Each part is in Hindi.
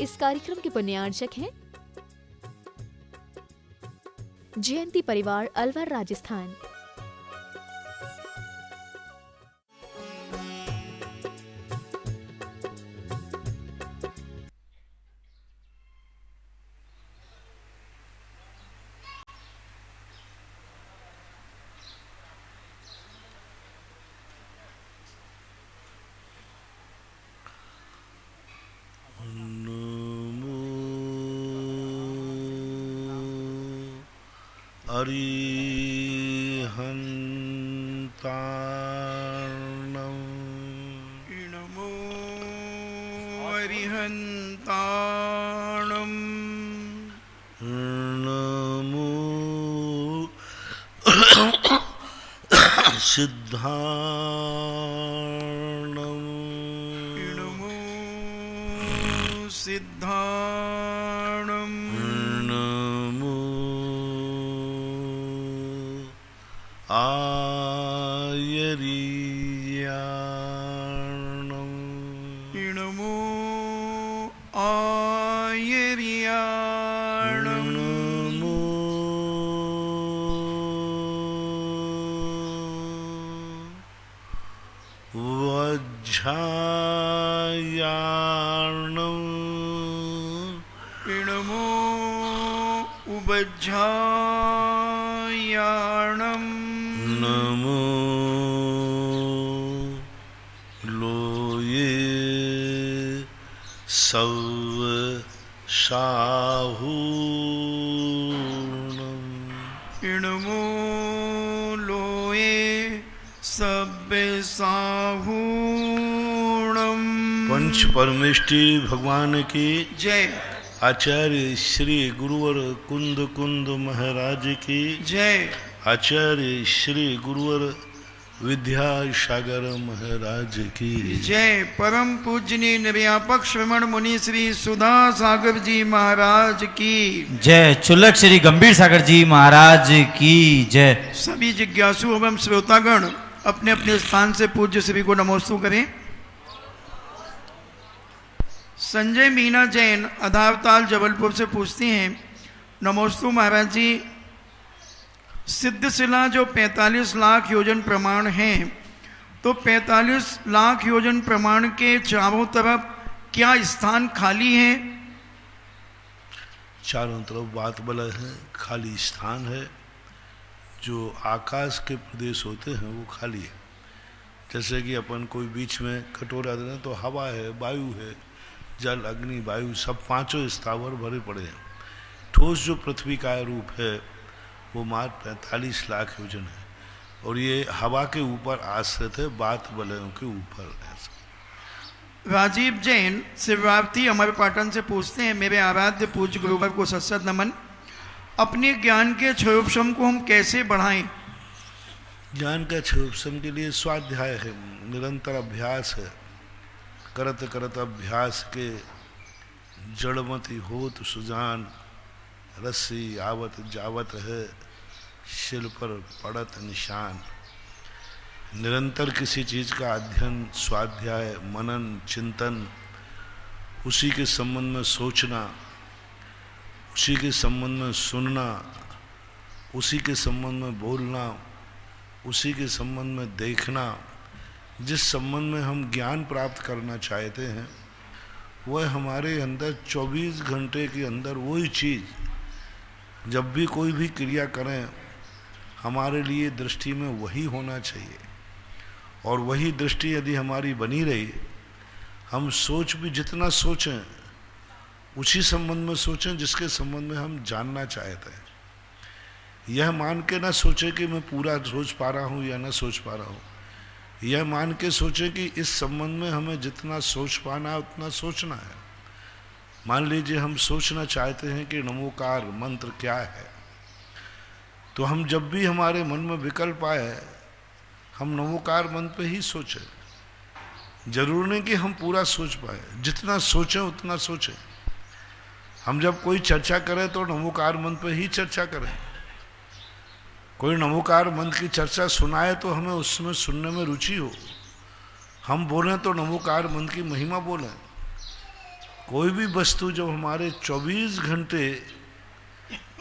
इस कार्यक्रम के पुण्यार्चक हैं जयंती परिवार अलवर राजस्थान। अरिहन्तार्णं नमो अरिहन्तार्णं नमो सिद्धार्णं नमो सिद्धार्णं नमो आयर्याणं नमो आयर्याणं नमो वज्झायाणं नमो उबज्झायाणं नमो लोये सव शाहूणं नमो लोये सब्बे साहूणं। पंच परमेष्टि भगवान की जय। आचार्य श्री गुरुवर कुंद कुंद महाराज की जय। आचार्य श्री गुरुवर विद्यासागर महाराज की जय। परम पूजनीय निर्व्यापक श्रवण मुनि श्री सुधा सागर जी महाराज की जय। चुलक श्री गंभीर सागर जी महाराज की जय। सभी जिज्ञासु एवं श्रोतागण अपने अपने स्थान से पूज्य श्री को नमोस्तु करें। संजय मीना जैन अधावताल जबलपुर से पूछती हैं, नमोस्तु महाराज जी, सिद्धशिला जो 45 लाख योजन प्रमाण हैं, तो 45 लाख योजन प्रमाण के चारों तरफ क्या स्थान खाली है? चारों तरफ बात बला है, खाली स्थान है। जो आकाश के प्रदेश होते हैं वो खाली है। जैसे कि अपन कोई बीच में कटोरा देना तो हवा है, वायु है, जल अग्नि वायु सब पांचों स्थावर भरे पड़े हैं। ठोस जो पृथ्वी का रूप है वो मात्र 45 लाख योजन है और ये हवा के ऊपर आश्रित है, बात वलयों के ऊपर है। राजीव जैन शिवरावती अमरपाटन से पूछते हैं, मेरे आराध्य पूज्य गुरुवर को सत्सत नमन। अपने ज्ञान के क्षयोपशम को हम कैसे बढ़ाएं? ज्ञान का क्षयोपशम के लिए स्वाध्याय है, निरंतर अभ्यास है। करत करत अभ्यास के जड़मति होत सुजान, रस्सी आवत जावत है, शिल पर पड़त निशान। निरंतर किसी चीज का अध्ययन, स्वाध्याय, मनन, चिंतन, उसी के संबंध में सोचना, उसी के संबंध में सुनना, उसी के संबंध में बोलना, उसी के संबंध में देखना। जिस संबंध में हम ज्ञान प्राप्त करना चाहते हैं वह हमारे अंदर 24 घंटे के अंदर वही चीज़, जब भी कोई भी क्रिया करें हमारे लिए दृष्टि में वही होना चाहिए। और वही दृष्टि यदि हमारी बनी रही, हम सोच भी जितना सोचें उसी संबंध में सोचें जिसके संबंध में हम जानना चाहते हैं। यह मान के ना सोचें कि मैं पूरा सोच पा रहा हूँ या ना सोच पा रहा हूँ। यह मान के सोचें कि इस संबंध में हमें जितना सोच पाना है उतना सोचना है। मान लीजिए हम सोचना चाहते हैं कि नमोकार मंत्र क्या है, तो हम जब भी हमारे मन में विकल्प आए हम नमोकार मंत्र पे ही सोचें। जरूर नहीं कि हम पूरा सोच पाए, जितना सोचें उतना सोचें। हम जब कोई चर्चा करें तो नमोकार मंत्र पे ही चर्चा करें। कोई नमोकार मंत्र की चर्चा सुनाए तो हमें उसमें सुनने में रुचि हो। हम बोलें तो नमोकार मंत्र की महिमा बोलें। कोई भी वस्तु जब हमारे 24 घंटे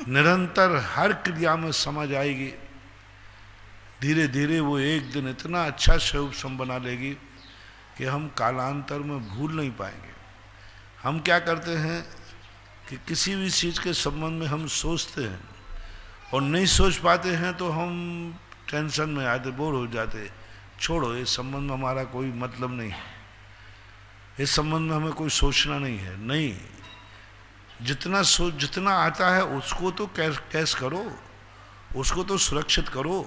निरंतर हर क्रिया में समझ आएगी, धीरे धीरे वो एक दिन इतना अच्छा स्वरूप सम बना लेगी कि हम कालांतर में भूल नहीं पाएंगे। हम क्या करते हैं कि किसी भी चीज़ के संबंध में हम सोचते हैं और नहीं सोच पाते हैं तो हम टेंशन में आते, बोर हो जाते, छोड़ो इस संबंध में हमारा कोई मतलब नहीं है, इस संबंध में हमें कोई सोचना नहीं है। नहीं, जितना आता है उसको तो कैश करो, उसको तो सुरक्षित करो।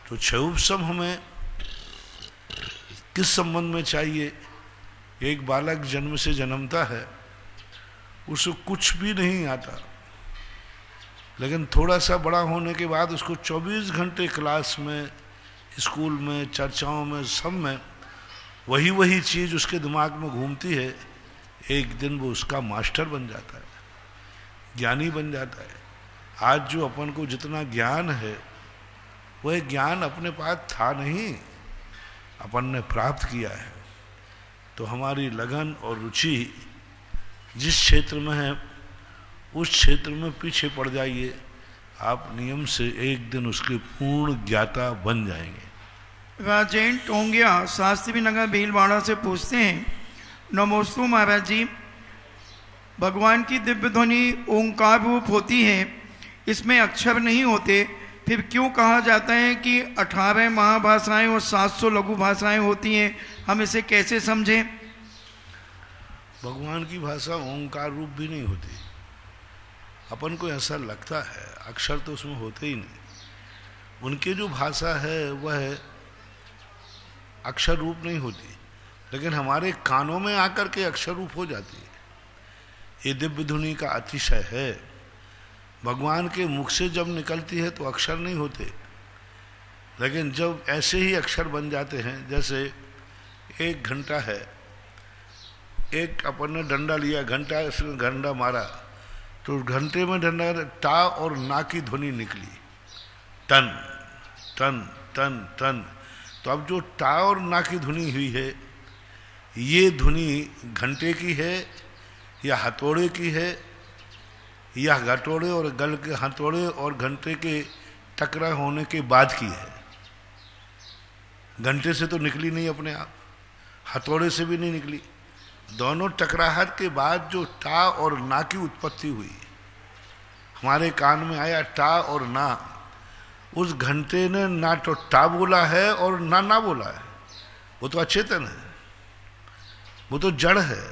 तो क्षयोपशम हमें किस संबंध में चाहिए? एक बालक जन्म से जन्मता है, उसको कुछ भी नहीं आता, लेकिन थोड़ा सा बड़ा होने के बाद उसको 24 घंटे क्लास में, स्कूल में, चर्चाओं में, सब में वही चीज़ उसके दिमाग में घूमती है। एक दिन वो उसका मास्टर बन जाता है, ज्ञानी बन जाता है। आज जो अपन को जितना ज्ञान है वह ज्ञान अपने पास था नहीं, अपन ने प्राप्त किया है। तो हमारी लगन और रुचि जिस क्षेत्र में है उस क्षेत्र में पीछे पड़ जाइए, आप नियम से एक दिन उसके पूर्ण ज्ञाता बन जाएंगे। राजेन टोंगिया शास्त्री नगर भीलवाड़ा से पूछते हैं, नमोस्तु महाराज जी, भगवान की दिव्य ध्वनि ओंकार रूप होती है, इसमें अक्षर नहीं होते, फिर क्यों कहा जाता है कि 18 महाभाषाएं और 700 लघु भाषाएं होती हैं? हम इसे कैसे समझें? भगवान की भाषा ओंकार रूप भी नहीं होती। अपन को ऐसा लगता है अक्षर तो उसमें होते ही नहीं। उनकी जो भाषा है वह अक्षर रूप नहीं होती, लेकिन हमारे कानों में आकर के अक्षर रूप हो जाती है। ये दिव्य ध्वनि का अतिशय है। भगवान के मुख से जब निकलती है तो अक्षर नहीं होते, लेकिन जब ऐसे ही अक्षर बन जाते हैं, जैसे एक घंटा है, एक अपन ने डंडा लिया, घंटा, इसमें घंटा मारा तो घंटे में डंडा टा और ना की ध्वनि निकली, टन टन टन टन। तो अब जो टा और ना की ध्वनि हुई है, ये ध्वनि घंटे की है या हथौड़े की है या हथौड़े और गल के हथौड़े और घंटे के टकरा होने के बाद की है। घंटे से तो निकली नहीं अपने आप, हथौड़े से भी नहीं निकली। दोनों टकराहट के बाद जो टा और ना की उत्पत्ति हुई, हमारे कान में आया टा और ना, उस घंटे ने ना तो टा बोला है और ना बोला है। वो तो अचेतन है, वो तो जड़ है,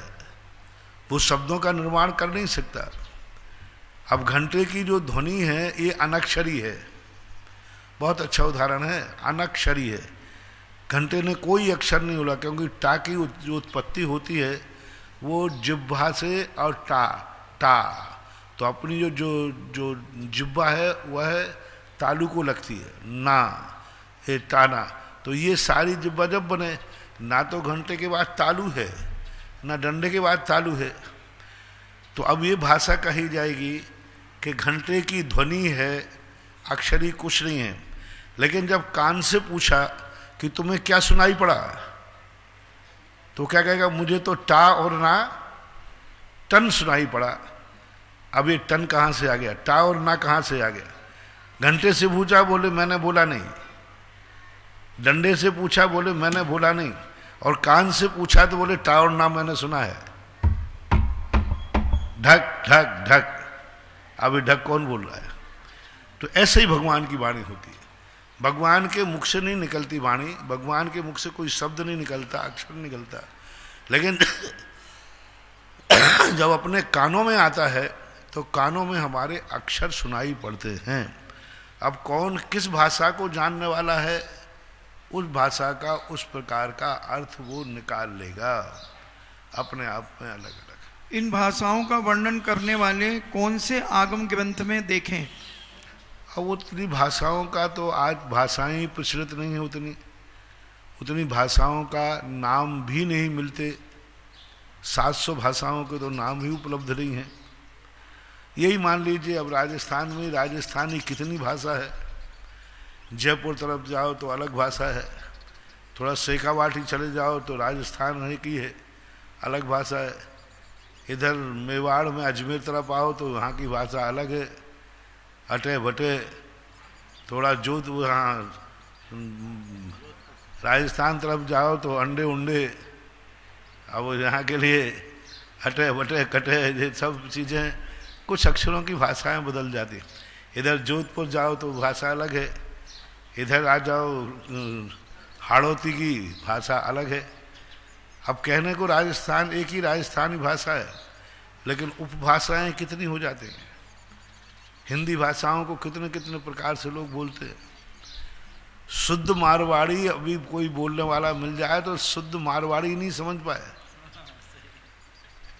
वो शब्दों का निर्माण कर नहीं सकता। अब घंटे की जो ध्वनि है ये अनक्षरी है, बहुत अच्छा उदाहरण है, अनक्षरी है। घंटे ने कोई अक्षर नहीं बोला, क्योंकि टा की जो उत्पत्ति होती है वो जिह्वा से और टा टा, तो अपनी जो जिह्वा है वह तालू को लगती है, ना है टाना। तो ये सारी जिह्वा जब बने, ना तो घंटे के बाद तालू है ना डंडे के बाद तालू है, तो अब ये भाषा कही जाएगी कि घंटे की ध्वनि है, अक्षरी कुछ नहीं है। लेकिन जब कान से पूछा कि तुम्हें क्या सुनाई पड़ा, तो क्या कहेगा, मुझे तो टा और ना टन सुनाई पड़ा। अब ये टन कहाँ से आ गया, टा और ना कहाँ से आ गया? घंटे से पूछा, बोले मैंने बोला नहीं। डंडे से पूछा, बोले मैंने बोला नहीं। और कान से पूछा तो बोले टा और ना मैंने सुना है। ढक ढक ढक, अभी ढक कौन बोल रहा है? तो ऐसे ही भगवान की वाणी होती है। भगवान के मुख से नहीं निकलती वाणी, भगवान के मुख से कोई शब्द नहीं निकलता, अक्षर नहीं निकलता, लेकिन जब अपने कानों में आता है तो कानों में हमारे अक्षर सुनाई पड़ते हैं। अब कौन किस भाषा को जानने वाला है, उस भाषा का उस प्रकार का अर्थ वो निकाल लेगा, अपने आप में अलग अलग। इन भाषाओं का वर्णन करने वाले कौन से आगम ग्रंथ में देखें? अब उतनी भाषाओं का तो आज भाषाएं ही प्रचलित नहीं है, उतनी भाषाओं का नाम भी नहीं मिलते। 700 भाषाओं के तो नाम ही उपलब्ध नहीं है। यही मान लीजिए, अब राजस्थान में राजस्थानी कितनी भाषा है, जयपुर तरफ जाओ तो अलग भाषा है, थोड़ा शेखावाटी चले जाओ तो राजस्थान है की है, अलग भाषा है। इधर मेवाड़ में अजमेर तरफ आओ तो वहाँ की भाषा अलग है, अटे भटे। थोड़ा जोध वहाँ राजस्थान तरफ जाओ तो अंडे उंडे। अब यहाँ के लिए हटे बटे कटे ये सब चीज़ें, कुछ अक्षरों की भाषाएं बदल जाती। इधर जोधपुर जाओ तो भाषा अलग है, इधर आ जाओ हाड़ौती की भाषा अलग है। अब कहने को राजस्थान एक ही राजस्थानी भाषा है, लेकिन उपभाषाएं कितनी हो जाती हैं। हिंदी भाषाओं को कितने कितने प्रकार से लोग बोलते हैं। शुद्ध मारवाड़ी अभी कोई बोलने वाला मिल जाए तो शुद्ध मारवाड़ी नहीं समझ पाए।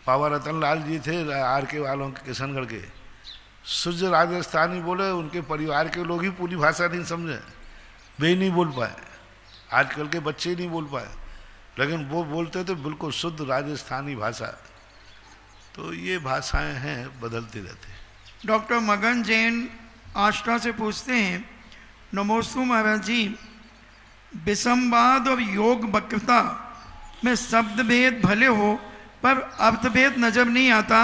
बाबा रतन लाल जी थे आर के वालों के, किशनगढ़ के, शुद्ध राजस्थानी बोले, उनके परिवार के लोग ही पूरी भाषा नहीं समझे, वे ही नहीं बोल पाए। आजकल के बच्चे ही नहीं बोल पाए, लेकिन वो बोलते थे बिल्कुल शुद्ध राजस्थानी भाषा। तो ये भाषाएं हैं, बदलती रहती हैं। डॉक्टर मगन जैन आष्टा से पूछते हैं, नमोस्तु महाराज जी, विसंवाद और योग वक्रता में शब्द भेद भले हो पर अर्थभेद नजर नहीं आता,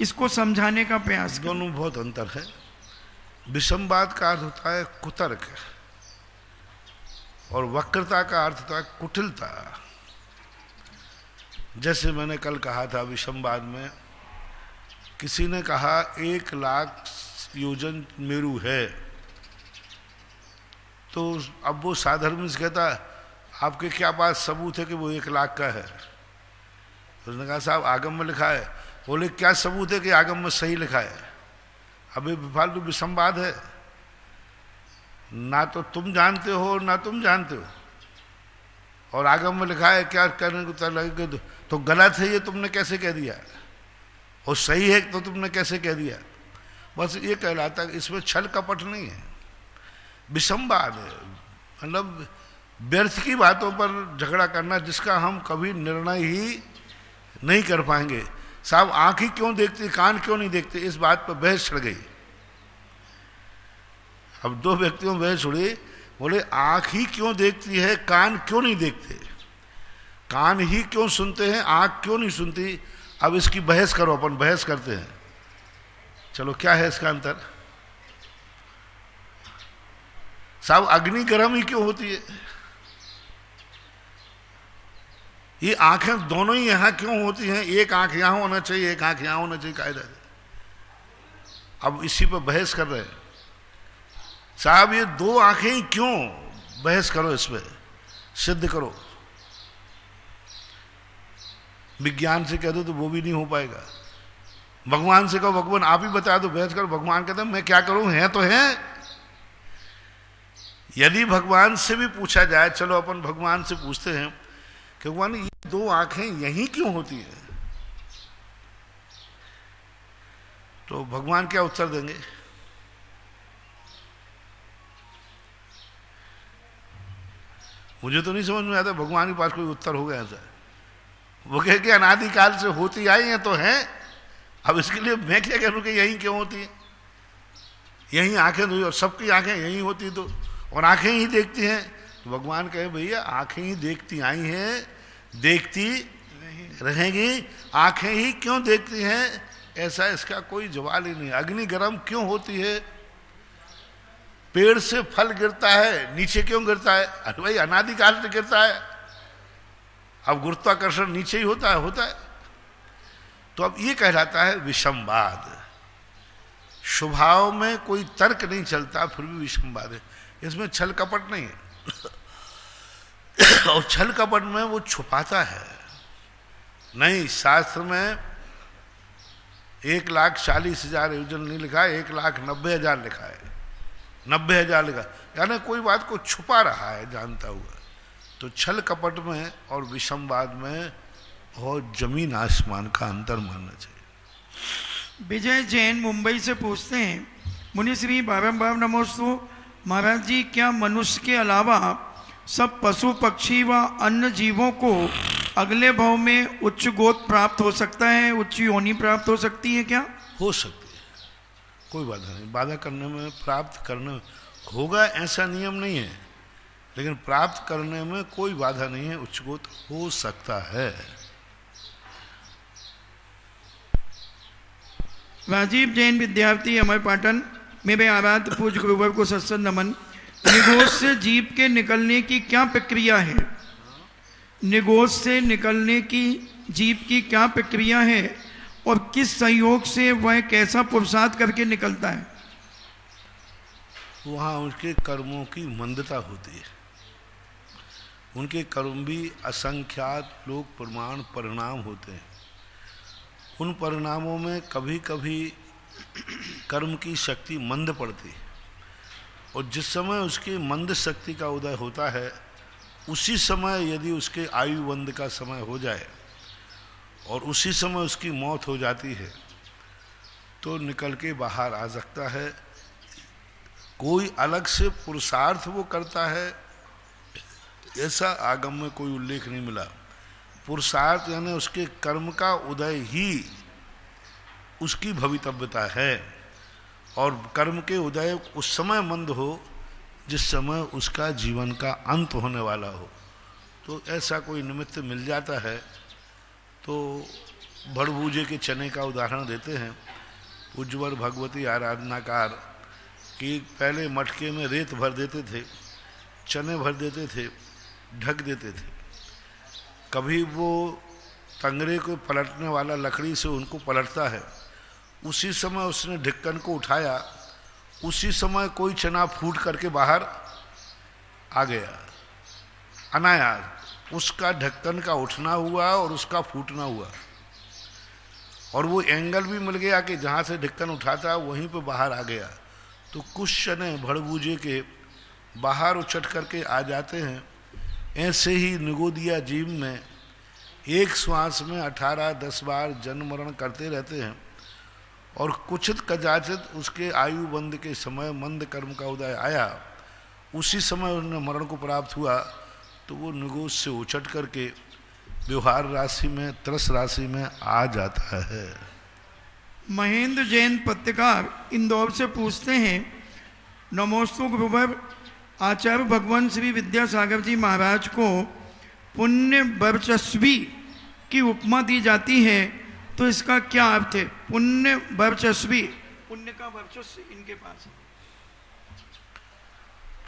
इसको समझाने का प्रयास। दोनों बहुत अंतर है। विसंवाद का अर्थ होता है कुतर्क, और वक्रता का अर्थ होता है कुटिलता। जैसे मैंने कल कहा था, विसंवाद में किसी ने कहा 1,00,000 योजन मेरू है, तो अब वो साधर्म से कहता आपके क्या पास सबूत है कि वो 1,00,000 का है? उसने कहा साहब आगम में लिखा है। बोले क्या सबूत है कि आगम में सही लिखा है? अभी फालतू विसंवाद है, ना तो तुम जानते हो ना तुम जानते हो, और आगम में लिखा है क्या करने को लगे तो गलत है ये तुमने कैसे कह दिया, और सही है तो तुमने कैसे कह दिया। बस ये कहलाता है, इसमें छल कपट नहीं है, विसंवाद है। मतलब व्यर्थ की बातों पर झगड़ा करना जिसका हम कभी निर्णय ही नहीं कर पाएंगे। साहब आंख ही क्यों देखती, कान क्यों नहीं देखते, इस बात पर बहस छिड़ गई। अब दो व्यक्तियों में बहस उड़ी, बोले आंख ही क्यों देखती है, कान क्यों नहीं देखते, कान ही क्यों सुनते हैं, आंख क्यों नहीं सुनती। अब इसकी बहस करो, अपन बहस करते हैं। चलो क्या है इसका अंतर? साहब अग्नि गर्म ही क्यों होती है, ये आंखें दोनों ही यहां क्यों होती हैं, एक आंख यहां होना चाहिए एक आंख यहां होना चाहिए, कायदा है। अब इसी पर बहस कर रहे हैं। साहब ये दो आंखें ही क्यों, बहस करो, इस पर सिद्ध करो। विज्ञान से कह दो तो वो भी नहीं हो पाएगा। भगवान से कहो भगवान आप ही बता दो, बहस करो। भगवान कहते हैं मैं क्या करूं, है तो है। यदि भगवान से भी पूछा जाए, चलो अपन भगवान से पूछते हैं कि भगवान ये दो आंखें यहीं क्यों होती हैं, तो भगवान क्या उत्तर देंगे? मुझे तो नहीं समझ में आता भगवान के पास कोई उत्तर होगा ऐसा। वो कहे कि अनादिकाल से होती आई हैं तो हैं, अब इसके लिए मैं क्या करूं कि यहीं क्यों होती है, यहीं आंखें धोई और सबकी आंखें यहीं होती तो, और आंखें ही देखती हैं। तो भगवान कहे भैया आंखें ही देखती आई हैं, देखती रहेंगी, आंखें ही क्यों देखती हैं, ऐसा इसका कोई जवाब ही नहीं। अग्नि गर्म क्यों होती है, पेड़ से फल गिरता है नीचे क्यों गिरता है, अरे भाई अनादिकाल से गिरता है, अब गुरुत्वाकर्षण नीचे ही होता है। तो अब ये कहलाता है विसंवाद। स्वभाव में कोई तर्क नहीं चलता, फिर भी विसंवाद है, इसमें छल कपट नहीं है। और छल कपट में वो छुपाता है नहीं। शास्त्र में 1,40,000 योजन नहीं लिखा है, 1,90,000 लिखा है, 90,000 लिखा, यानी कोई बात को छुपा रहा है जानता हुआ। तो छल कपट में और विसंवाद में बहुत जमीन आसमान का अंतर मानना चाहिए। विजय जैन मुंबई से पूछते हैं, मुनिश्री बारंबार नमोस्तु महाराज जी, क्या मनुष्य के अलावा सब पशु पक्षी व अन्य जीवों को अगले भाव में उच्च गोद प्राप्त हो सकता है, उच्च योनि प्राप्त हो सकती है क्या? हो सकती है, कोई बाधा नहीं। बाधा करने में, प्राप्त करने होगा ऐसा नियम नहीं है, लेकिन प्राप्त करने में कोई बाधा नहीं है, उच्च गोद हो सकता है। राजीव जैन विद्यार्थी अमर पाटन। मेरे आराध्य पूज्य गुरुवर को सत्संग नमन। निगोज से जीव के निकलने की क्या प्रक्रिया है? निगोज से निकलने की जीव की क्या प्रक्रिया है और किस संयोग से वह कैसा पुरुषार्थ करके निकलता है? वहाँ उनके कर्मों की मंदता होती है। उनके कर्म भी असंख्यात लोक प्रमाण परिणाम होते हैं। उन परिणामों में कभी कभी कर्म की शक्ति मंद पड़ती है, और जिस समय उसकी मंद शक्ति का उदय होता है उसी समय यदि उसके आयु बंध का समय हो जाए और उसी समय उसकी मौत हो जाती है तो निकल के बाहर आ सकता है। कोई अलग से पुरुषार्थ वो करता है ऐसा आगम में कोई उल्लेख नहीं मिला। पुरुषार्थ यानी उसके कर्म का उदय ही उसकी भवितव्यता है, और कर्म के उदय उस समय मंद हो जिस समय उसका जीवन का अंत होने वाला हो। तो ऐसा कोई निमित्त मिल जाता है तो भड़बूजे के चने का उदाहरण देते हैं उज्ज्वल भगवती आराधनाकार कि पहले मटके में रेत भर देते थे, चने भर देते थे, ढक देते थे। कभी वो तंगरे को पलटने वाला लकड़ी से उनको पलटता है, उसी समय उसने ढक्कन को उठाया, उसी समय कोई चना फूट करके बाहर आ गया। अनायास उसका ढक्कन का उठना हुआ और उसका फूटना हुआ, और वो एंगल भी मिल गया कि जहाँ से ढक्कन उठाता वहीं पे बाहर आ गया। तो कुछ चने भड़बूजे के बाहर उछट करके आ जाते हैं। ऐसे ही निगोदिया जीव में एक श्वास में 18-10 बार जन्म मरण करते रहते हैं, और कुछित कदाचित उसके आयु बंध के समय मंद कर्म का उदय आया, उसी समय उन्हें मरण को प्राप्त हुआ तो वो निगोज से उछट करके व्यवहार राशि में, त्रस राशि में आ जाता है। महेंद्र जैन पत्रकार इंदौर से पूछते हैं, नमोस्तु गुरुवर, आचार्य भगवान श्री विद्यासागर जी महाराज को पुण्य वर्चस्वी की उपमा दी जाती है, तो इसका क्या अर्थ है? पुण्य वर्चस्वी, पुण्य का वर्चस्व इनके पास है।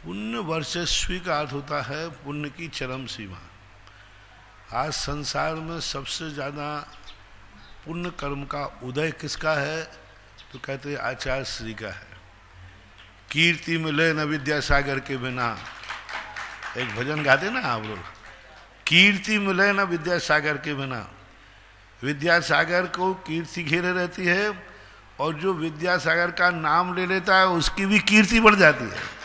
पुण्य वर्चस्वी का अर्थ होता है पुण्य की चरम सीमा। आज संसार में सबसे ज़्यादा पुण्य कर्म का उदय किसका है? तो कहते हैं आचार्य श्री का है। कीर्ति मिले न विद्यासागर के बिना, एक भजन गाते ना आप लोग, कीर्ति मिले न विद्यासागर के बिना। विद्यासागर को कीर्ति घेरे रहती है, और जो विद्यासागर का नाम ले लेता है उसकी भी कीर्ति बढ़ जाती है।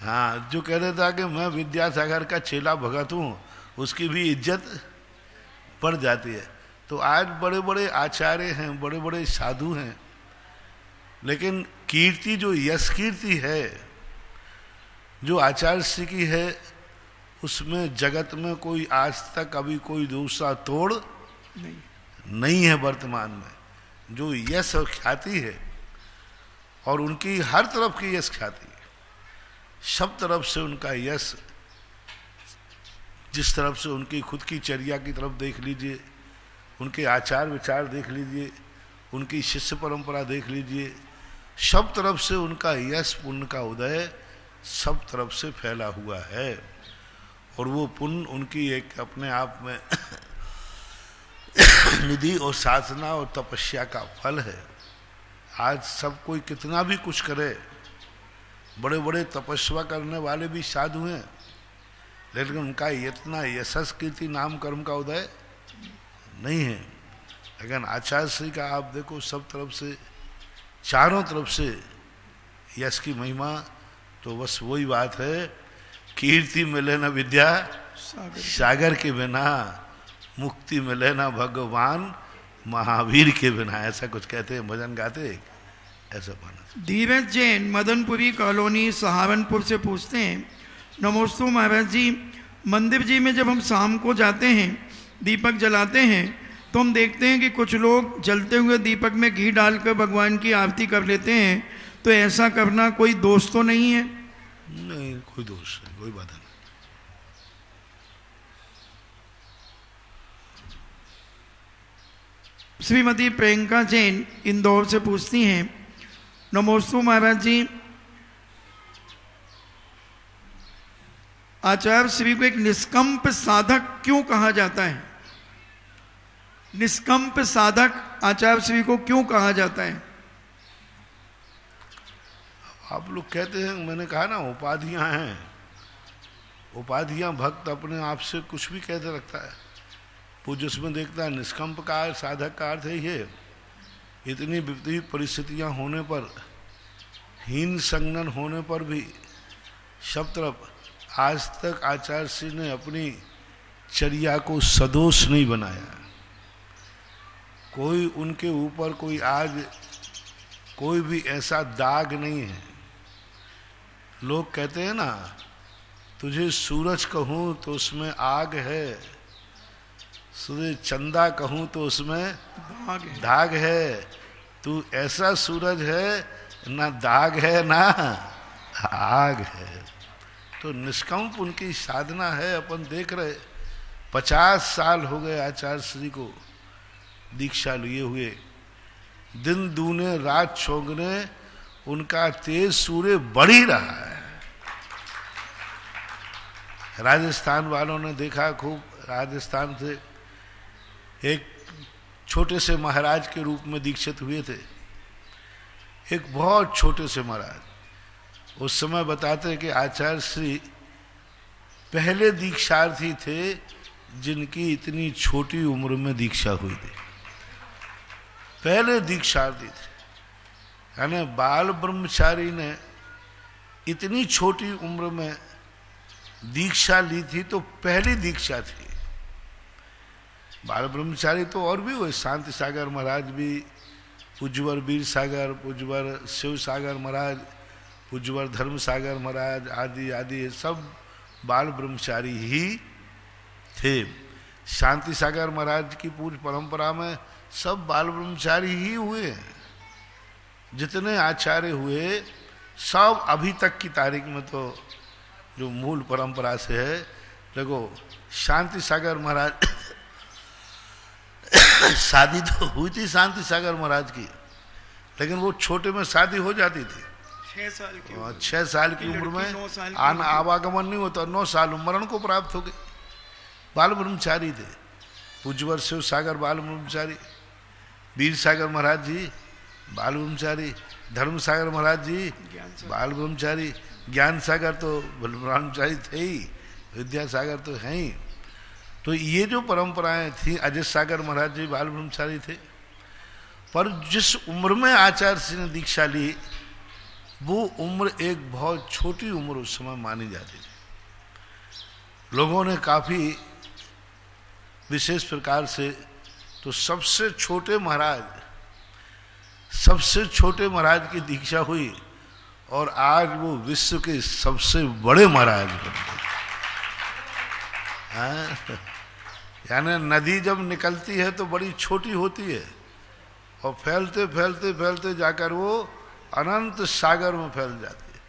हाँ, जो कह देता है कि मैं विद्यासागर का चेला भगत हूँ, उसकी भी इज्जत बढ़ जाती है। तो आज बड़े बड़े आचार्य हैं, बड़े बड़े साधु हैं, लेकिन कीर्ति जो यश कीर्ति है, जो आचार्य श्री की है, उसमें जगत में कोई आज तक अभी कोई दूसरा तोड़ नहीं है। वर्तमान में जो यश और ख्याति है, और उनकी हर तरफ की यश ख्याति है, सब तरफ से उनका यश, जिस तरफ से उनकी खुद की चर्या की तरफ देख लीजिए, उनके आचार विचार देख लीजिए, उनकी शिष्य परंपरा देख लीजिए, सब तरफ से उनका यश, पुण्य का उदय सब तरफ से फैला हुआ है। और वो पुण्य उनकी एक अपने आप में निधि और साधना और तपस्या का फल है। आज सब कोई कितना भी कुछ करे, बड़े बड़े तपस्या करने वाले भी साधु हैं, लेकिन उनका इतना यशस कीर्ति नाम कर्म का उदय नहीं है। लेकिन आचार्य श्री का आप देखो, सब तरफ से, चारों तरफ से यश की महिमा। तो बस वही बात है, कीर्ति मिले न विद्या सागर के बिना, मुक्ति मिले न भगवान महावीर के बिना, ऐसा कुछ कहते हैं, भजन गाते ऐसा माना। धीरज जैन मदनपुरी कॉलोनी सहारनपुर से पूछते हैं, नमोस्तु महाराज जी, मंदिर जी में जब हम शाम को जाते हैं, दीपक जलाते हैं, तो हम देखते हैं कि कुछ लोग जलते हुए दीपक में घी डालकर भगवान की आरती कर लेते हैं। तो ऐसा करना कोई दोष तो नहीं है? नहीं, कोई दोष नहीं, कोई बात नहीं। श्रीमती प्रियंका जैन इंदौर से पूछती हैं, नमोस्तु महाराज जी, आचार्य श्री को एक निष्कंप साधक क्यों कहा जाता है? निष्कंप साधक आचार्य श्री को क्यों कहा जाता है? आप लोग कहते हैं, मैंने कहा ना उपाधियां हैं, उपाधियां भक्त अपने आप से कुछ भी कहते रखता है। वो जिसमें देखता है निष्कंप का साधक का अर्थ है ये, इतनी विपरीत परिस्थितियां होने पर, हीन संगन होने पर भी सब तरफ आज तक आचार्य श्री ने अपनी चर्या को सदोष नहीं बनाया। कोई उनके ऊपर कोई आज कोई भी ऐसा दाग नहीं है। लोग कहते हैं ना, तुझे सूरज कहूं तो उसमें आग है, तुझे चंदा कहूं तो उसमें दाग है। तू ऐसा सूरज है, ना दाग है ना आग है। तो निष्कंप उनकी साधना है। अपन देख रहे 50 साल हो गए आचार्य श्री को दीक्षा लिए हुए, दिन दूने रात चौगने उनका तेज सूर्य बढ़ ही रहा है। राजस्थान वालों ने देखा खूब, राजस्थान से एक छोटे से महाराज के रूप में दीक्षित हुए थे, एक बहुत छोटे से महाराज। उस समय बताते हैं कि आचार्य श्री पहले दीक्षार्थी थे जिनकी इतनी छोटी उम्र में दीक्षा हुई थी, पहले दीक्षार्थी थे। यानी बाल ब्रह्मचारी ने इतनी छोटी उम्र में दीक्षा ली थी, तो पहली दीक्षा थी। बाल ब्रह्मचारी तो और भी हुए, शांति सागर महाराज भी, पूज्यवर वीर सागर, पूज्यवर शिव सागर महाराज, पूज्यवर धर्म सागर महाराज आदि आदि सब बाल ब्रह्मचारी ही थे। शांति सागर महाराज की पूर्व परंपरा में सब बाल ब्रह्मचारी ही हुए हैं। जितने आचार्य हुए सब अभी तक की तारीख में, तो जो मूल परंपरा से है, देखो शांति सागर महाराज शादी तो हुई थी शांति सागर महाराज की, लेकिन वो छोटे में शादी हो जाती थी। 6 साल की उम्र में आवागमन नहीं होता, 9 साल मरण को प्राप्त हो गए। बाल ब्रह्मचारी थे। पूज्यवर शिव सागर बाल ब्रह्मचारी, वीर सागर महाराज जी बाल ब्रह्मचारी, धर्म सागर महाराज जी बाल ब्रह्मचारी, ज्ञान सागर तो ब्रह्मचारी थे ही, विद्यासागर तो हैं ही। तो ये जो परंपराएं थी, अजय सागर महाराज जी बाल ब्रह्मचारी थे। पर जिस उम्र में आचार्य श्री ने दीक्षा ली, वो उम्र एक बहुत छोटी उम्र उस समय मानी जाती थी। लोगों ने काफी विशेष प्रकार से, तो सबसे छोटे महाराज की दीक्षा हुई, और आज वो विश्व के सबसे बड़े महाराज बन गए। यानी नदी जब निकलती है तो बड़ी छोटी होती है, और फैलते फैलते फैलते जाकर वो अनंत सागर में फैल जाती है।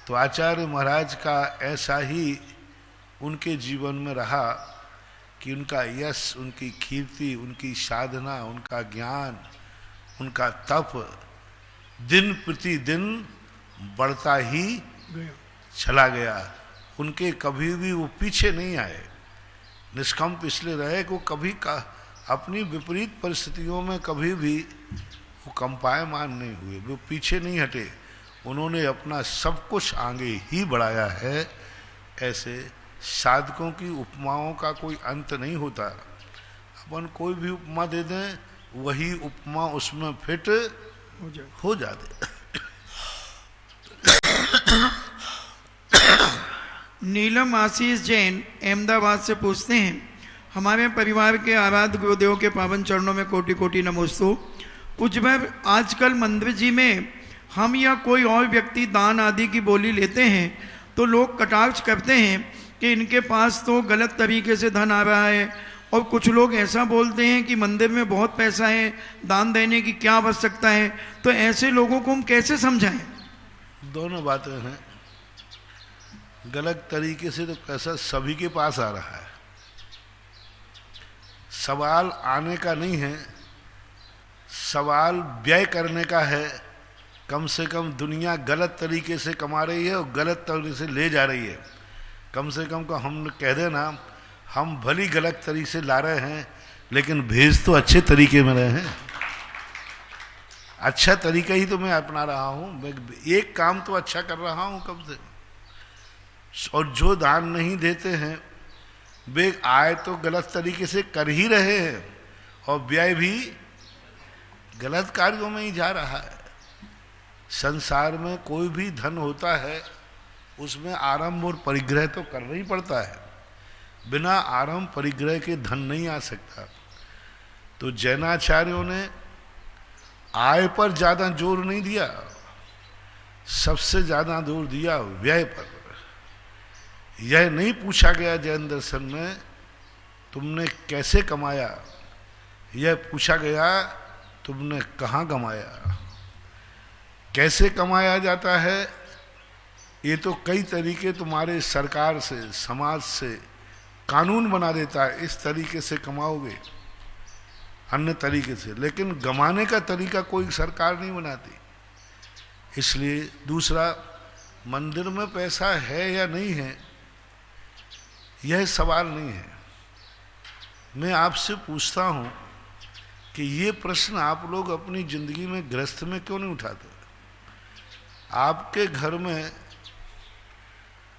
तो आचार्य महाराज का ऐसा ही उनके जीवन में रहा कि उनका यश, उनकी कीर्ति, उनकी साधना, उनका ज्ञान, उनका तप दिन प्रतिदिन बढ़ता ही चला गया। उनके कभी भी वो पीछे नहीं आए, निष्कंप इसलिए रहे कि वो कभी अपनी विपरीत परिस्थितियों में कभी भी वो कंपायमान नहीं हुए, वो पीछे नहीं हटे। उन्होंने अपना सब कुछ आगे ही बढ़ाया है। ऐसे साधकों की उपमाओं का कोई अंत नहीं होता। अपन कोई भी उपमा दे दें, वही उपमा उसमें फिट हो जाते। नीलम आशीष जैन अहमदाबाद से पूछते हैं, हमारे परिवार के आराध्य गुरुदेव के पावन चरणों में कोटि कोटि नमोस्तु। पूज्य आजकल मंदिर जी में हम या कोई और व्यक्ति दान आदि की बोली लेते हैं तो लोग कटाक्ष करते हैं कि इनके पास तो गलत तरीके से धन आ रहा है, और कुछ लोग ऐसा बोलते हैं कि मंदिर में बहुत पैसा है, दान देने की क्या आवश्यकता है। तो ऐसे लोगों को हम कैसे समझाएं? दोनों बातें हैं। गलत तरीके से तो पैसा सभी के पास आ रहा है। सवाल आने का नहीं है, सवाल व्यय करने का है। कम से कम दुनिया गलत तरीके से कमा रही है और गलत तरीके से ले जा रही है। कम से कम को हम कह देना हम भली गलत तरीके से ला रहे हैं, लेकिन भेज तो अच्छे तरीके में रहे हैं। अच्छा तरीका ही तो मैं अपना रहा हूँ, मैं एक काम तो अच्छा कर रहा हूँ कब से। और जो दान नहीं देते हैं वे आय तो गलत तरीके से कर ही रहे हैं और व्यय भी गलत कार्यों में ही जा रहा है। संसार में कोई भी धन होता है उसमें आरंभ और परिग्रह तो करना ही पड़ता है। बिना आरंभ परिग्रह के धन नहीं आ सकता। तो जैनाचार्यों ने आय पर ज्यादा जोर नहीं दिया, सबसे ज्यादा जोर दिया व्यय पर। यह नहीं पूछा गया जैन दर्शन में तुमने कैसे कमाया, यह पूछा गया तुमने कहाँ कमाया। कैसे कमाया जाता है ये तो कई तरीके तुम्हारे सरकार से, समाज से कानून बना देता है, इस तरीके से कमाओगे, अन्य तरीके से, लेकिन गमाने का तरीका कोई सरकार नहीं बनाती। इसलिए दूसरा, मंदिर में पैसा है या नहीं है यह सवाल नहीं है। मैं आपसे पूछता हूं कि ये प्रश्न आप लोग अपनी जिंदगी में गृहस्थ में क्यों नहीं उठाते। आपके घर में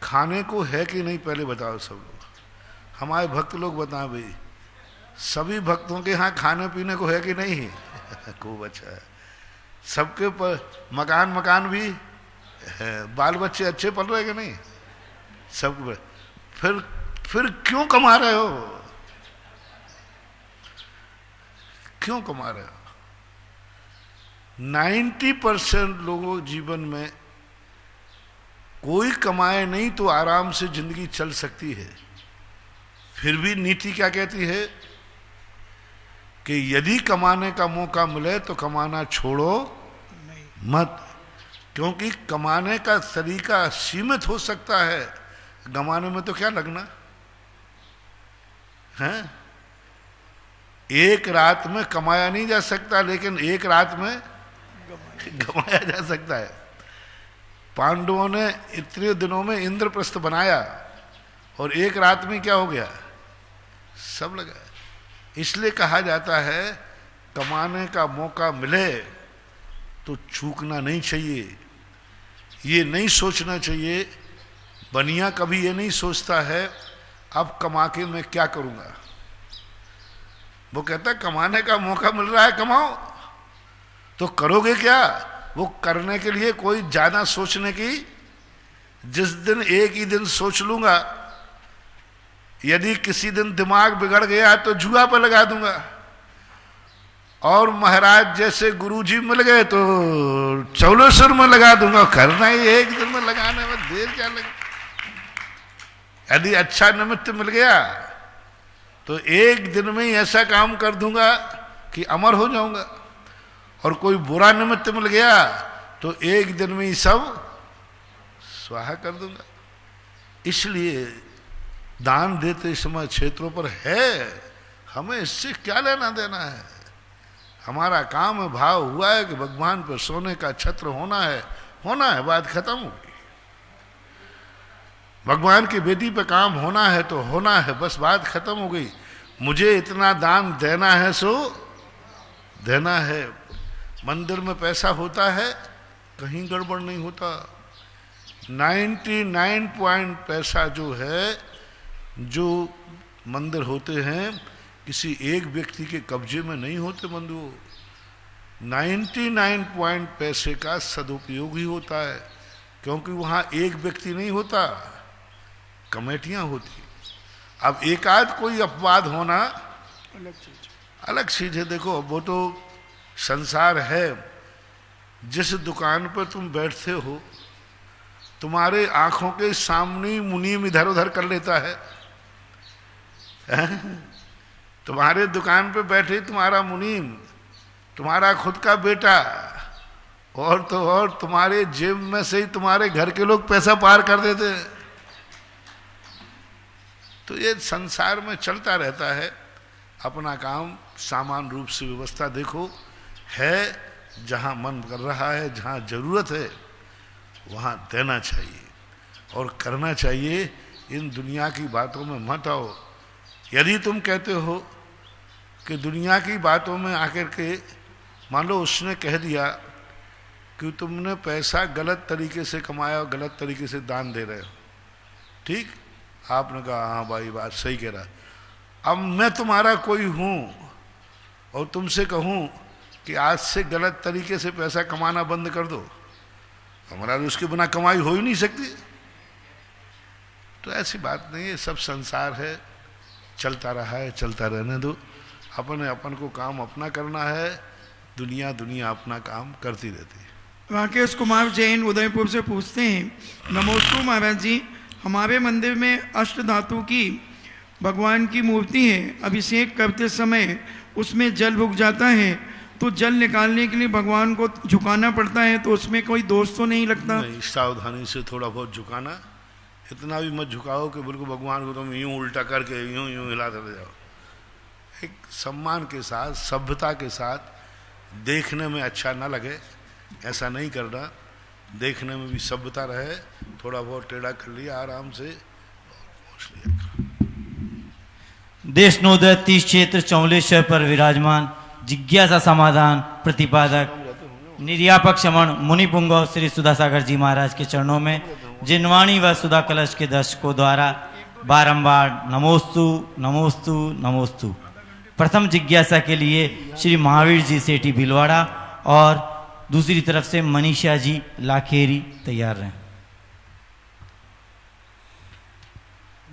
खाने को है कि नहीं पहले बताओ सब लोग। हमारे भक्त लोग बताएं भाई, सभी भक्तों के यहाँ खाने पीने को है कि नहीं है। खूब अच्छा है। सबके पर मकान भी है, बाल बच्चे अच्छे पल रहे कि नहीं सब। फिर क्यों कमा रहे हो, क्यों कमा रहे हो। 90% लोगों जीवन में कोई कमाए नहीं तो आराम से जिंदगी चल सकती है। फिर भी नीति क्या कहती है कि यदि कमाने का मौका मिले तो कमाना छोड़ो मत, क्योंकि कमाने का तरीका सीमित हो सकता है। गमाने में तो क्या लगना है। एक रात में कमाया नहीं जा सकता, लेकिन एक रात में गमाया जा सकता है। पांडवों ने इतने दिनों में इंद्रप्रस्थ बनाया और एक रात में क्या हो गया, सब लगा। इसलिए कहा जाता है कमाने का मौका मिले तो चूकना नहीं चाहिए। ये नहीं सोचना चाहिए, बनिया कभी ये नहीं सोचता है अब कमा के मैं क्या करूंगा। वो कहता है कमाने का मौका मिल रहा है कमाओ, तो करोगे क्या। वो करने के लिए कोई ज्यादा सोचने की, जिस दिन एक ही दिन सोच लूंगा, यदि किसी दिन दिमाग बिगड़ गया तो जुआ पर लगा दूंगा। और महाराज जैसे गुरुजी मिल गए तो चौलेश्वर में लगा दूंगा। करना ही एक दिन में, लगाने में देर क्या लगे। यदि अच्छा निमित्त मिल गया तो एक दिन में ही ऐसा काम कर दूंगा कि अमर हो जाऊंगा, और कोई बुरा निमित्त मिल गया तो एक दिन में ही सब स्वाहा कर दूंगा। इसलिए दान देते समय क्षेत्रों पर है, हमें इससे क्या लेना देना है। हमारा काम है, भाव हुआ है कि भगवान पर सोने का छत्र होना है, बात खत्म हो गई। भगवान की बेदी पे काम होना है तो होना है, बस बात खत्म हो गई। मुझे इतना दान देना है सो देना है। मंदिर में पैसा होता है, कहीं गड़बड़ नहीं होता। 99 पैसा जो है, जो मंदिर होते हैं किसी एक व्यक्ति के कब्जे में नहीं होते मंदिर। 99 पैसे का सदुपयोग ही होता है, क्योंकि वहां एक व्यक्ति नहीं होता, कमेटियां होती। अब एकाध कोई अपवाद होना अलग चीज है। देखो वो तो संसार है। जिस दुकान पर तुम बैठते हो तुम्हारे आंखों के सामने ही मुनीम इधर उधर कर लेता है। तुम्हारे दुकान पे बैठे तुम्हारा मुनीम, तुम्हारा खुद का बेटा, और तो और तुम्हारे जेब में से ही तुम्हारे घर के लोग पैसा पार कर देते हैं। तो ये संसार में चलता रहता है। अपना काम सामान्य रूप से व्यवस्था देखो। है, जहाँ मन कर रहा है, जहाँ जरूरत है वहाँ देना चाहिए और करना चाहिए। इन दुनिया की बातों में मत आओ। यदि तुम कहते हो कि दुनिया की बातों में आकर के, मान लो उसने कह दिया कि तुमने पैसा गलत तरीके से कमाया और गलत तरीके से दान दे रहे हो, ठीक, आपने कहा हाँ भाई बात सही कह रहा। अब मैं तुम्हारा कोई हूँ और तुमसे कहूँ कि आज से गलत तरीके से पैसा कमाना बंद कर दो, हमारा उसके बिना कमाई हो ही नहीं सकती। तो ऐसी बात नहीं है, सब संसार है, चलता रहा है, चलता रहने दो। अपने अपन को काम अपना करना है, दुनिया दुनिया अपना काम करती रहती है। राकेश कुमार जैन उदयपुर से पूछते हैं, नमोस्तु महाराज जी, हमारे मंदिर में अष्ट धातु की भगवान की मूर्ति है। अभिषेक करते समय उसमें जल रुक जाता है, तो जल निकालने के लिए भगवान को झुकाना पड़ता है, तो उसमें कोई दोष तो नहीं लगता? नहीं, सावधानी से थोड़ा बहुत झुकाना, इतना भी मत झुकाओ कि बिल्कुल भगवान को तुम यूं उल्टा करके यूं यूं हिलाते रह जाओ। एक सम्मान के साथ, सभ्यता के साथ, देखने में अच्छा ना लगे ऐसा नहीं करना, देखने में भी सभ्यता रहे, थोड़ा बहुत टेढ़ा कर लिया आराम से पहुँच लिया। देशनोदय 30 क्षेत्र 44 पर विराजमान जिज्ञासा समाधान प्रतिपादक निर्यापक शमन मुनि पुंगव श्री सुधासागर जी महाराज के चरणों में जिनवाणी व सुधा कलश के दर्शकों द्वारा बारंबार नमोस्तु नमोस्तु नमोस्तु। प्रथम जिज्ञासा के लिए श्री महावीर जी सेठी भीलवाड़ा और दूसरी तरफ से मनीषा जी लाखेरी तैयार रहें।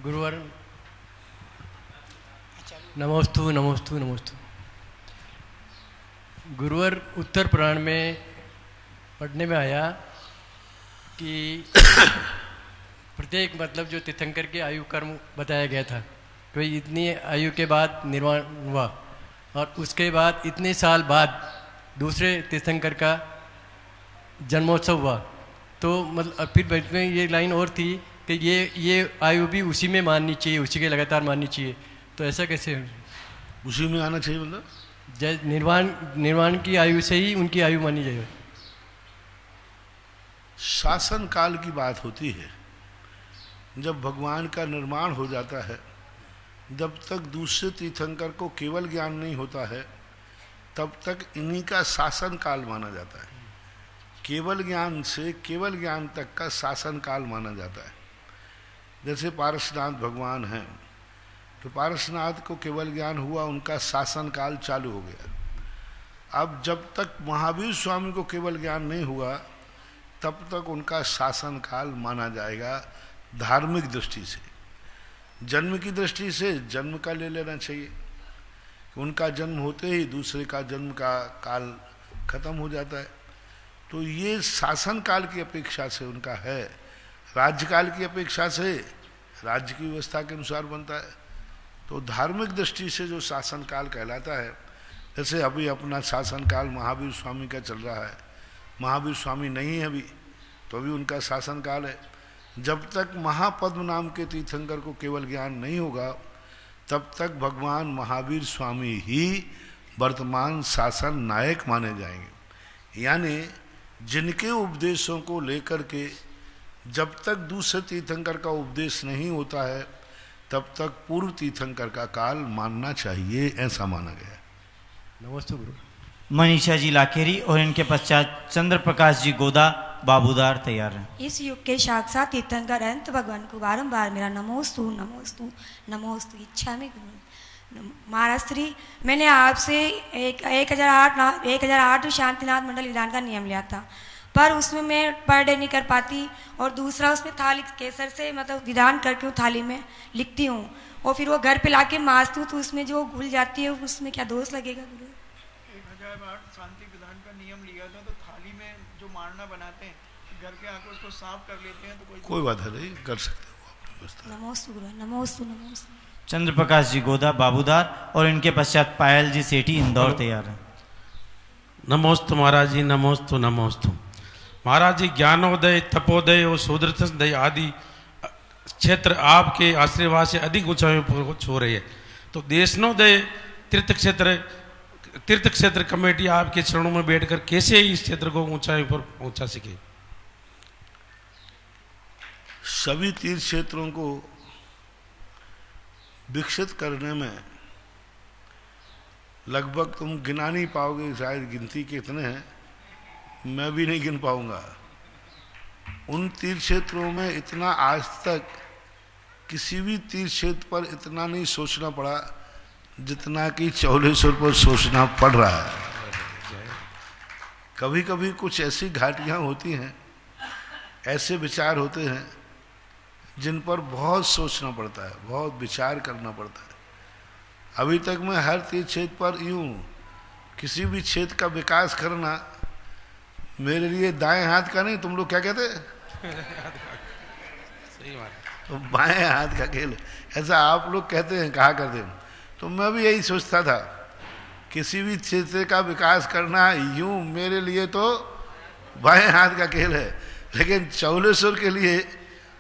गुरुवर नमोस्तु नमोस्तु नमोस्तु। गुरुवर उत्तर पुराण में पढ़ने में आया कि प्रत्येक मतलब जो तीर्थंकर के आयु कर्म बताया गया था, तो इतनी आयु के बाद निर्वाण हुआ और उसके बाद इतने साल बाद दूसरे तीर्थंकर का जन्मोत्सव हुआ। तो मतलब फिर बीच में ये लाइन और थी कि ये आयु भी उसी में माननी चाहिए, उसी के लगातार माननी चाहिए। तो ऐसा कैसे उसी में आना चाहिए? मतलब निर्वाण की आयु से ही उनकी आयु मानी जाए। शासन काल की बात होती है, जब भगवान का निर्माण हो जाता है, जब तक दूसरे तीर्थंकर को केवल ज्ञान नहीं होता है तब तक इन्हीं का शासन काल माना जाता है। केवल ज्ञान से केवल ज्ञान तक का शासन काल माना जाता है। जैसे पारसनाथ भगवान हैं, तो पारसनाथ को केवल ज्ञान हुआ, उनका शासन काल चालू हो गया। अब जब तक महावीर स्वामी को केवल ज्ञान नहीं हुआ तब तक उनका शासन काल माना जाएगा धार्मिक दृष्टि से। जन्म की दृष्टि से जन्म का ले लेना चाहिए, उनका जन्म होते ही दूसरे का जन्म का काल खत्म हो जाता है। तो ये शासन काल की अपेक्षा से उनका है, राज्यकाल की अपेक्षा से राज्य की व्यवस्था के अनुसार बनता है। तो धार्मिक दृष्टि से जो शासन काल कहलाता है, जैसे अभी अपना शासन काल महावीर स्वामी का चल रहा है, महावीर स्वामी नहीं है अभी, तो अभी उनका शासन काल है। जब तक महापद्म नाम के तीर्थंकर को केवल ज्ञान नहीं होगा तब तक भगवान महावीर स्वामी ही वर्तमान शासन नायक माने जाएंगे। यानी जिनके उपदेशों को लेकर के जब तक दूसरे तीर्थंकर का उपदेश नहीं होता है तब तक पूर्व तीर्थंकर का काल मानना चाहिए, ऐसा माना गया। नमस्ते गुरु। मनीषा जी लाखेरी और इनके पश्चात चंद्र प्रकाश जी गोदा बाबूदार तैयार हैं। इस युग के साक्षात तीर्थंकर अनंत भगवान को बारंबार मेरा नमोस्तु नमोस्तु नमोस्तु इच्छा में महाराज श्री, मैंने आपसे 1008 शांतिनाथ मंडल विधान का नियम लिया था, पर उसमें मैं पर डे नहीं कर पाती, और दूसरा उसमें थाली केसर से मतलब विधान करके हूँ, थाली में लिखती हूँ और फिर वो घर पे लाके मांजती हूँ, तो उसमें जो घुल जाती है उसमें क्या दोष लगेगा गुरु? 1008 शांति विधान का नियम लिया था, तो थाली में जो मारना बनाते हैं घर के आकर उसको साफ कर लेते हैं, तो कोई बात नहीं, कर सकते हो अपनी व्यवस्था। नमोस्तु गुरु, नमोस्तु नमोस्तु। चंद्र प्रकाश जी गोदा बाबूदार और इनके पश्चात पायल जी सेठी इंदौर तैयार हैं। नमोस्तु महाराज जी, नमोस्तु नमोस्तु महाराज जी। ज्ञानोदय, तपोदय और शूद्रदय आदि क्षेत्र आपके आशीर्वाद से अधिक ऊंचाइयों पर छू रहे हैं। तो देशनोदय तीर्थ क्षेत्र तीर्थ क्षेत्र कमेटी आपके चरणों में बैठकर कैसे इस क्षेत्र को ऊंचाई पर पहुंचा सके? सभी तीर्थ क्षेत्रों को विकसित करने में लगभग तुम गिना नहीं पाओगे, शायद गिनती कितने हैं मैं भी नहीं गिन पाऊंगा। उन तीर्थ क्षेत्रों में इतना आज तक किसी भी तीर्थ क्षेत्र पर इतना नहीं सोचना पड़ा जितना कि चौलेश्वर पर सोचना पड़ रहा है। कभी कभी कुछ ऐसी घाटियां होती हैं, ऐसे विचार होते हैं जिन पर बहुत सोचना पड़ता है, बहुत विचार करना पड़ता है। अभी तक मैं हर तीर्थ क्षेत्र पर यूं किसी भी क्षेत्र का विकास करना मेरे लिए दाएं हाथ का नहीं, तुम लोग क्या कहते सही बात, तो बाएं हाथ का खेल, ऐसा आप लोग कहते हैं, कहा करते हैं। तो मैं भी यही सोचता था, किसी भी क्षेत्र का विकास करना यूं मेरे लिए तो बाएं हाथ का खेल है, लेकिन चौलेश्वर के लिए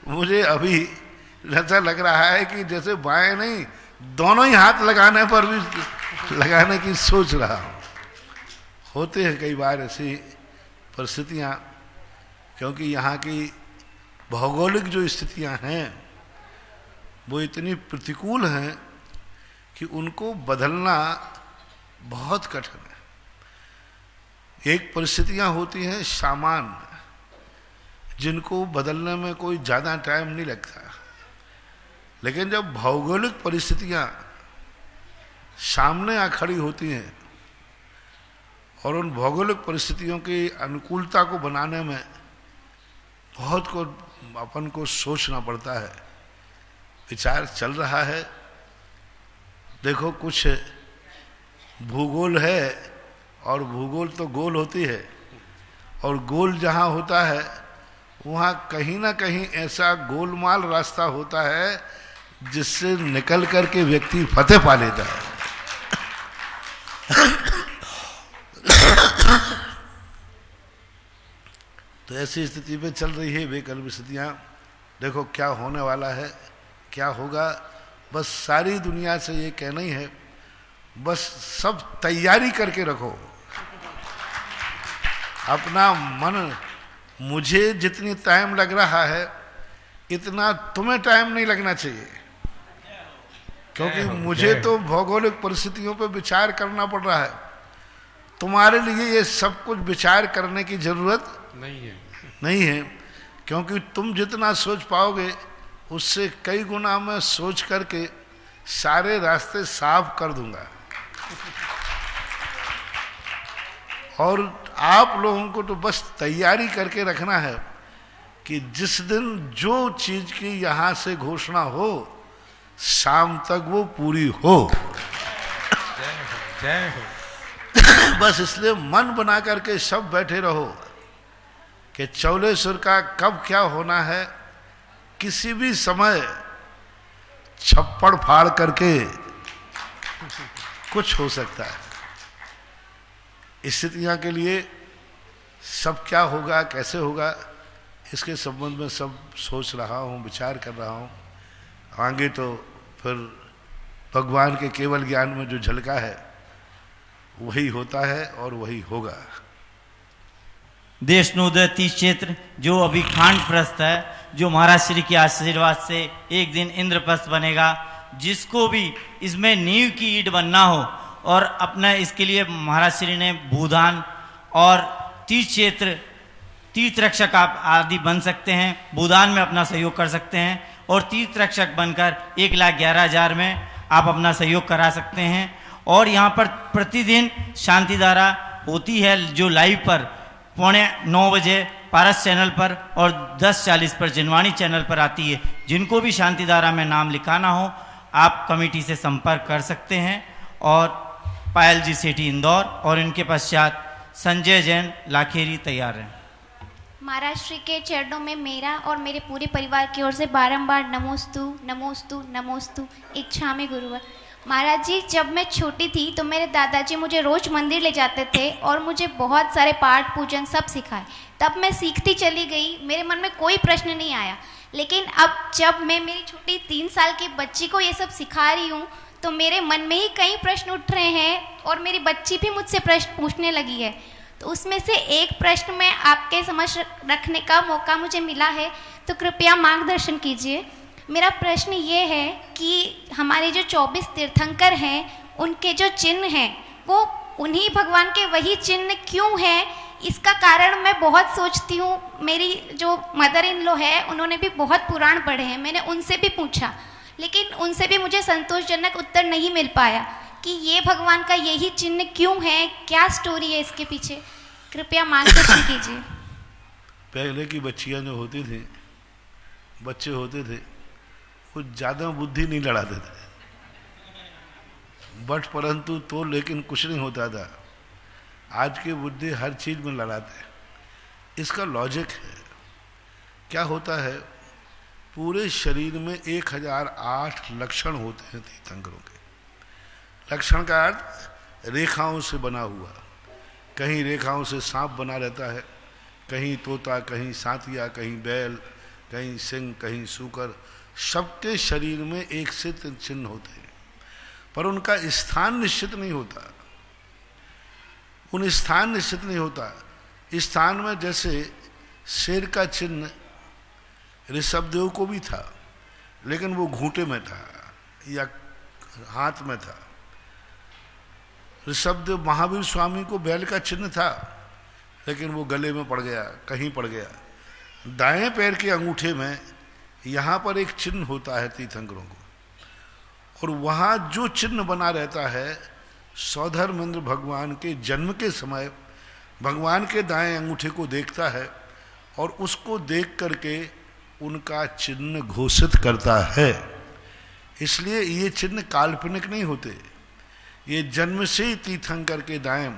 मुझे अभी ऐसा लग रहा है कि जैसे बाएं नहीं दोनों ही हाथ लगाने पर भी लगाने की सोच रहा हूं। होते हैं कई बार ऐसी परिस्थितियां, क्योंकि यहाँ की भौगोलिक जो स्थितियां हैं वो इतनी प्रतिकूल हैं कि उनको बदलना बहुत कठिन है। एक परिस्थितियां होती हैं सामान्य, जिनको बदलने में कोई ज़्यादा टाइम नहीं लगता, लेकिन जब भौगोलिक परिस्थितियां सामने आ खड़ी होती हैं और उन भौगोलिक परिस्थितियों की अनुकूलता को बनाने में बहुत को अपन को सोचना पड़ता है। विचार चल रहा है, देखो कुछ भूगोल है और भूगोल तो गोल होती है, और गोल जहाँ होता है वहाँ कहीं ना कहीं ऐसा गोलमाल रास्ता होता है जिससे निकल करके व्यक्ति फतेह पा लेता है। तो ऐसी स्थिति में चल रही है बेकल्प स्थितियाँ। देखो क्या होने वाला है, क्या होगा, बस सारी दुनिया से ये कहना ही है, बस सब तैयारी करके रखो अपना मन। मुझे जितनी टाइम लग रहा है इतना तुम्हें टाइम नहीं लगना चाहिए, क्योंकि मुझे तो भौगोलिक परिस्थितियों पर विचार करना पड़ रहा है। तुम्हारे लिए ये सब कुछ विचार करने की जरूरत नहीं है, क्योंकि तुम जितना सोच पाओगे उससे कई गुना मैं सोच करके सारे रास्ते साफ कर दूंगा। और आप लोगों को तो बस तैयारी करके रखना है कि जिस दिन जो चीज की यहां से घोषणा हो शाम तक वो पूरी हो। जय हो। बस इसलिए मन बना करके सब बैठे रहो कि चौलेश्वर का कब क्या होना है, किसी भी समय छप्पड़ फाड़ करके कुछ हो सकता है। स्थितियां के लिए सब क्या होगा, कैसे होगा, इसके संबंध में सब सोच रहा हूँ, विचार कर रहा हूँ। आगे तो फिर भगवान के केवल ज्ञान में जो झलका है वही होता है और वही होगा। देशनोदय तीर्थ क्षेत्र जो अभी खांड प्रस्थ है, जो महाराज श्री के आशीर्वाद से एक दिन इंद्रप्रस्थ बनेगा, जिसको भी इसमें नींव की ईंट बनना हो और अपना इसके लिए महाराज श्री ने भूदान और तीर्थ क्षेत्र तीर्थ रक्षक आप आदि बन सकते हैं, भूदान में अपना सहयोग कर सकते हैं और तीर्थ रक्षक बनकर 1,11,000 में आप अपना सहयोग करा सकते हैं। और यहाँ पर प्रतिदिन शांति धारा होती है जो लाइव पर 8:45 बजे पारस चैनल पर और 10:40 पर जिनवाणी चैनल पर आती है। जिनको भी शांति धारा में नाम लिखाना हो आप कमेटी से संपर्क कर सकते हैं। और पायल जी सेठी इंदौर और इनके पश्चात संजय जैन लाखेरी तैयार हैं। महाराज श्री के चरणों में मेरा और मेरे पूरे परिवार की ओर से बारंबार नमोस्तु नमोस्तु नमोस्तु। इच्छा में गुरुवर। महाराज जी, जब मैं छोटी थी तो मेरे दादाजी मुझे रोज मंदिर ले जाते थे और मुझे बहुत सारे पाठ पूजन सब सिखाए। तब मैं सीखती चली गई, मेरे मन में कोई प्रश्न नहीं आया। लेकिन अब जब मैं मेरी छोटी 3 साल की बच्ची को ये सब सिखा रही हूँ तो मेरे मन में ही कई प्रश्न उठ रहे हैं और मेरी बच्ची भी मुझसे प्रश्न पूछने लगी है। तो उसमें से एक प्रश्न मैं आपके समक्ष रखने का मौका मुझे मिला है, तो कृपया मार्गदर्शन कीजिए। मेरा प्रश्न ये है कि हमारे जो 24 तीर्थंकर हैं उनके जो चिन्ह हैं वो उन्हीं भगवान के वही चिन्ह क्यों हैं, इसका कारण मैं बहुत सोचती हूँ। मेरी जो मदर इन लॉ है उन्होंने भी बहुत पुराण पढ़े हैं, मैंने उनसे भी पूछा, लेकिन उनसे भी मुझे संतोषजनक उत्तर नहीं मिल पाया कि ये भगवान का यही चिन्ह क्यों है, क्या स्टोरी है इसके पीछे। कृपया मार्गदर्शन कीजिए। पहले की बच्चियां जो होती थी, बच्चे होते थे, वो ज़्यादा बुद्धि नहीं लड़ाते थे, बट परंतु तो लेकिन कुछ नहीं होता था। आज के बुद्धि हर चीज़ में लड़ाते हैं। इसका लॉजिक है, क्या होता है, पूरे शरीर में 1008 लक्षण होते हैं तीर्थंकरों के। लक्षण का अर्थ रेखाओं से बना हुआ, कहीं रेखाओं से सांप बना रहता है, कहीं तोता, कहीं सांतिया, कहीं बैल, कहीं सिंह, कहीं सूकर। सबके शरीर में एक से चिन्ह होते हैं, पर उनका स्थान निश्चित नहीं होता। उन स्थान निश्चित नहीं होता। स्थान में जैसे शेर का चिन्ह ऋषभदेव को भी था, लेकिन वो घूंटे में था या हाथ में था। ऋषभदेव महावीर स्वामी को बैल का चिन्ह था, लेकिन वो गले में पड़ गया, कहीं पड़ गया। दाएं पैर के अंगूठे में यहाँ पर एक चिन्ह होता है तीर्थंकरों को, और वहाँ जो चिन्ह बना रहता है, सौधर्मेंद्र भगवान के जन्म के समय भगवान के दाएं अंगूठे को देखता है और उसको देख करके उनका चिन्ह घोषित करता है। इसलिए ये चिन्ह काल्पनिक नहीं होते, ये जन्म से ही तीर्थंकर के दाएं।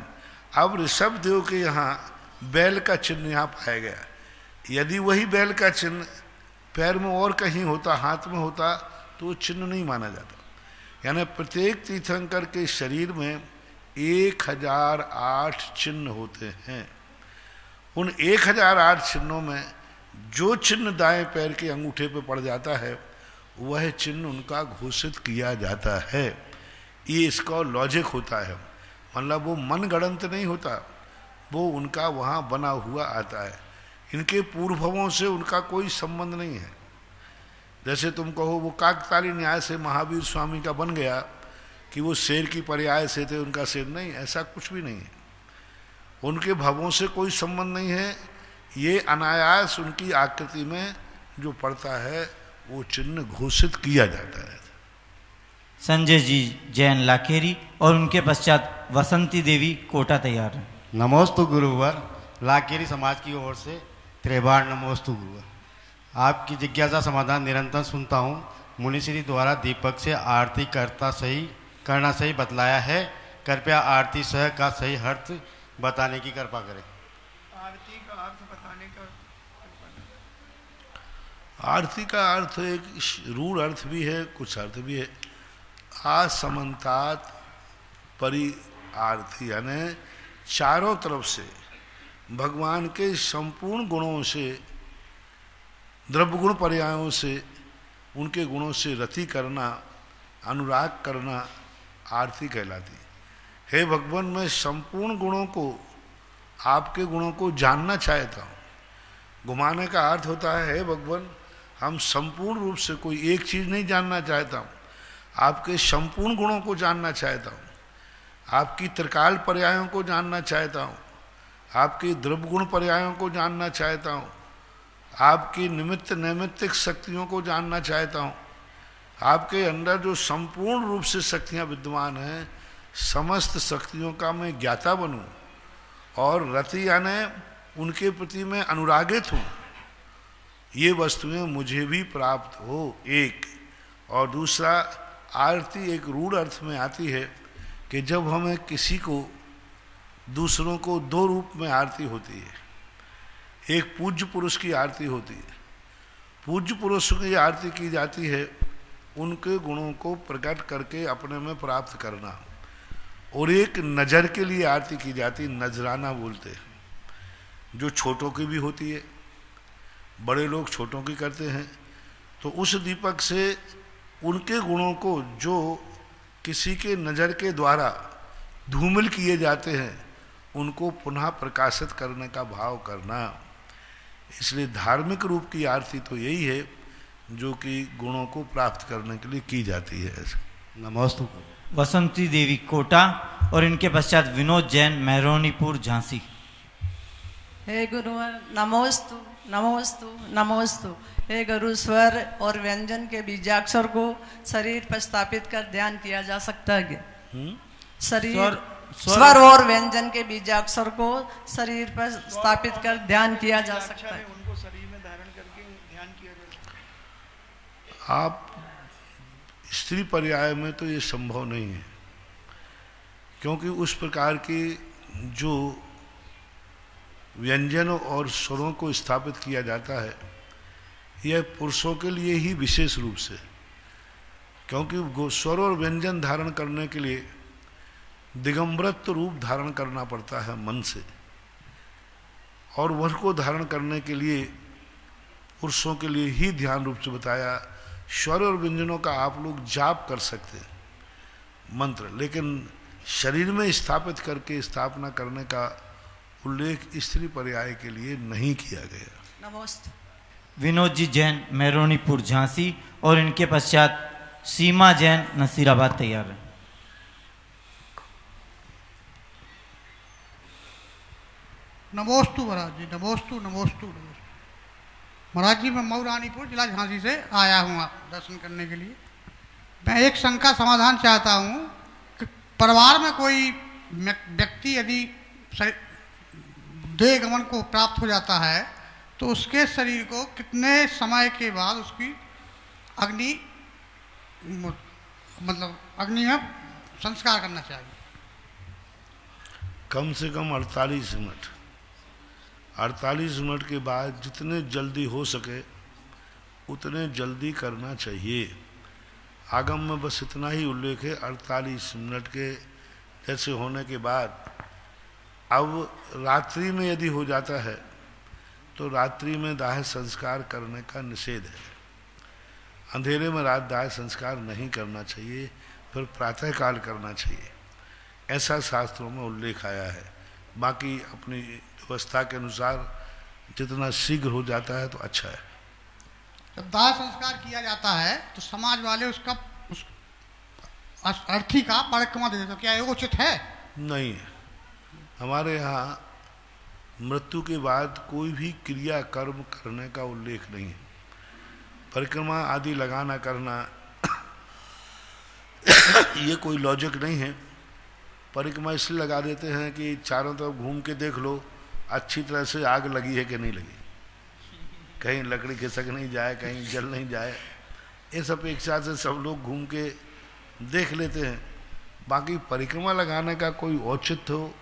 अब ऋषभदेव के यहाँ बैल का चिन्ह यहाँ पाया गया। यदि वही बैल का चिन्ह पैर में और कहीं होता, हाथ में होता, तो वो चिन्ह नहीं माना जाता। यानी प्रत्येक तीर्थंकर के शरीर में 1008 चिन्ह होते हैं। उन 1008 चिन्हों में जो चिन्ह दाएं पैर के अंगूठे पे पड़ जाता है, वह चिन्ह उनका घोषित किया जाता है। ये इसका लॉजिक होता है, मतलब वो मनगढ़ंत नहीं होता, वो उनका वहाँ बना हुआ आता है। इनके पूर्वभवों से उनका कोई संबंध नहीं है। जैसे तुम कहो वो काकताली न्याय से महावीर स्वामी का बन गया कि वो शेर की पर्याय से थे, उनका शेर नहीं, ऐसा कुछ भी नहीं है। उनके भवों से कोई संबंध नहीं है। ये अनायास उनकी आकृति में जो पड़ता है वो चिन्ह घोषित किया जाता है। संजय जी जैन लाखेरी और उनके पश्चात वसंती देवी कोटा तैयार है। नमोस्तु गुरुवर, लाखेरी समाज की ओर से त्रिबार नमोस्तु गुरुवर। आपकी जिज्ञासा समाधान निरंतर सुनता हूँ। मुनिश्री द्वारा दीपक से आरती करना सही बतलाया है। कृपया आरती सह का सही अर्थ बताने की कृपा करें। आरती का अर्थ बताने का। आरती का अर्थ एक रूढ़ अर्थ भी है, कुछ अर्थ भी है। असमन्तात परि आरती, यानी चारों तरफ से भगवान के संपूर्ण गुणों से, द्रव्य गुण पर्यायों से, उनके गुणों से रति करना, अनुराग करना आरती कहलाती है। हे भगवान, मैं संपूर्ण गुणों को, आपके गुणों को जानना चाहता हूँ। घुमाने का अर्थ होता है, हे भगवान, हम संपूर्ण रूप से कोई एक चीज़ नहीं जानना चाहता हूँ, आपके संपूर्ण गुणों को जानना चाहता हूँ, आपकी त्रिकाल पर्यायों को जानना चाहता हूँ, आपकी द्रव्य गुण पर्यायों को जानना चाहता हूँ, आपकी निमित्त नैमित्तिक शक्तियों को जानना चाहता हूँ, आपके अंदर जो संपूर्ण रूप से शक्तियाँ विद्यमान हैं, समस्त शक्तियों का मैं ज्ञाता बनूँ और रति यानी उनके प्रति मैं अनुरागित हूँ, ये वस्तुएं मुझे भी प्राप्त हो। एक और दूसरा, आरती एक रूढ़ अर्थ में आती है कि जब हमें किसी को, दूसरों को दो रूप में आरती होती है। एक पूज्य पुरुष की आरती होती है, पूज्य पुरुष की आरती की जाती है उनके गुणों को प्रकट करके अपने में प्राप्त करना, और एक नज़र के लिए आरती की जाती, नजराना बोलते हैं, जो छोटों की भी होती है, बड़े लोग छोटों की करते हैं। तो उस दीपक से उनके गुणों को जो किसी के नज़र के द्वारा धूमिल किए जाते हैं उनको पुनः प्रकाशित करने का भाव करना। इसलिए धार्मिक रूप की आरती तो यही है जो कि गुणों को प्राप्त करने के लिए की जाती है। नमोस्तु। वसंती देवी कोटा और इनके पश्चात विनोद जैन मेहरोनीपुर झांसी। हे गुरुवर नमोस्तु नमोस्तु नमोस्तु। हे गुरु, स्वर और व्यंजन के बीजाक्षर को शरीर पर स्थापित कर ध्यान किया जा सकता है क्या? शरीर स्वर और व्यंजन के बीजाक्षर को शरीर पर स्थापित कर ध्यान किया जा सकता है। उनको शरीर में धारण करके ध्यान किया जा सकता है। आप स्त्री पर्याय में तो ये संभव नहीं है, क्योंकि उस प्रकार के जो व्यंजनों और स्वरों को स्थापित किया जाता है यह पुरुषों के लिए ही विशेष रूप से, क्योंकि स्वर और व्यंजन धारण करने के लिए दिगंबरत्व रूप धारण करना पड़ता है मन से, और वह को धारण करने के लिए पुरुषों के लिए ही ध्यान रूप से बताया। स्वर और व्यंजनों का आप लोग जाप कर सकते हैं मंत्र, लेकिन शरीर में स्थापित करके स्थापना करने का उल्लेख स्त्री पर्याय के लिए नहीं किया गया। नमस्ते। विनोद जी जैन मेहरोनीपुर झांसी और इनके पश्चात सीमा जैन नसीराबाद तैयार है। नमोस्तु महाराज जी, नमोस्तु नमोस्तु नमोस्तु। महाराज जी, मैं मऊ रानीपुर जिला झांसी से आया हूँ आप दर्शन करने के लिए। मैं एक शंका समाधान चाहता हूँ कि परिवार में कोई व्यक्ति यदि देह गमन को प्राप्त हो जाता है तो उसके शरीर को कितने समय के बाद उसकी अग्नि में संस्कार करना चाहिए? कम से कम 48 मिनट। 48 मिनट के बाद जितने जल्दी हो सके उतने जल्दी करना चाहिए। आगम में बस इतना ही उल्लेख है 48 मिनट के जैसे होने के बाद। अब रात्रि में यदि हो जाता है तो रात्रि में दाह संस्कार करने का निषेध है। अंधेरे में रात दाह संस्कार नहीं करना चाहिए, फिर प्रातःकाल करना चाहिए, ऐसा शास्त्रों में उल्लेख आया है। बाकी अपनी व्यवस्था के अनुसार जितना शीघ्र हो जाता है तो अच्छा है। जब दाह संस्कार किया जाता है तो समाज वाले उसका अर्थी का परिक्रमा दे देते, तो क्या ये उचित है? नहीं है। हमारे यहाँ मृत्यु के बाद कोई भी क्रिया कर्म करने का उल्लेख नहीं है। परिक्रमा आदि लगाना करना ये कोई लॉजिक नहीं है। परिक्रमा इसलिए लगा देते हैं कि चारों तरफ घूम के देख लो अच्छी तरह से आग लगी है कि नहीं लगी, कहीं लकड़ी खिसक नहीं जाए, कहीं जल नहीं जाए। इस अपेक्षा से सब लोग घूम के देख लेते हैं। बाकी परिक्रमा लगाने का कोई औचित्य हो,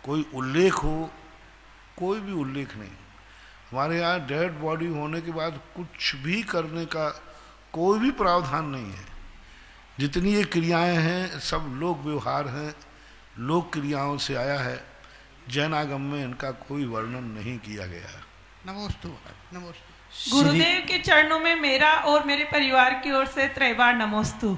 कोई उल्लेख हो, कोई भी उल्लेख नहीं। हमारे यहाँ डेड बॉडी होने के बाद कुछ भी करने का कोई भी प्रावधान नहीं है। जितनी ये क्रियाएं हैं सब लोक व्यवहार हैं, लोक क्रियाओं से आया है। जैनागम में इनका कोई वर्णन नहीं किया गया। नमोस्तु नमोस्तु। गुरुदेव के चरणों में मेरा और मेरे परिवार की ओर से त्रैबार नमोस्तु।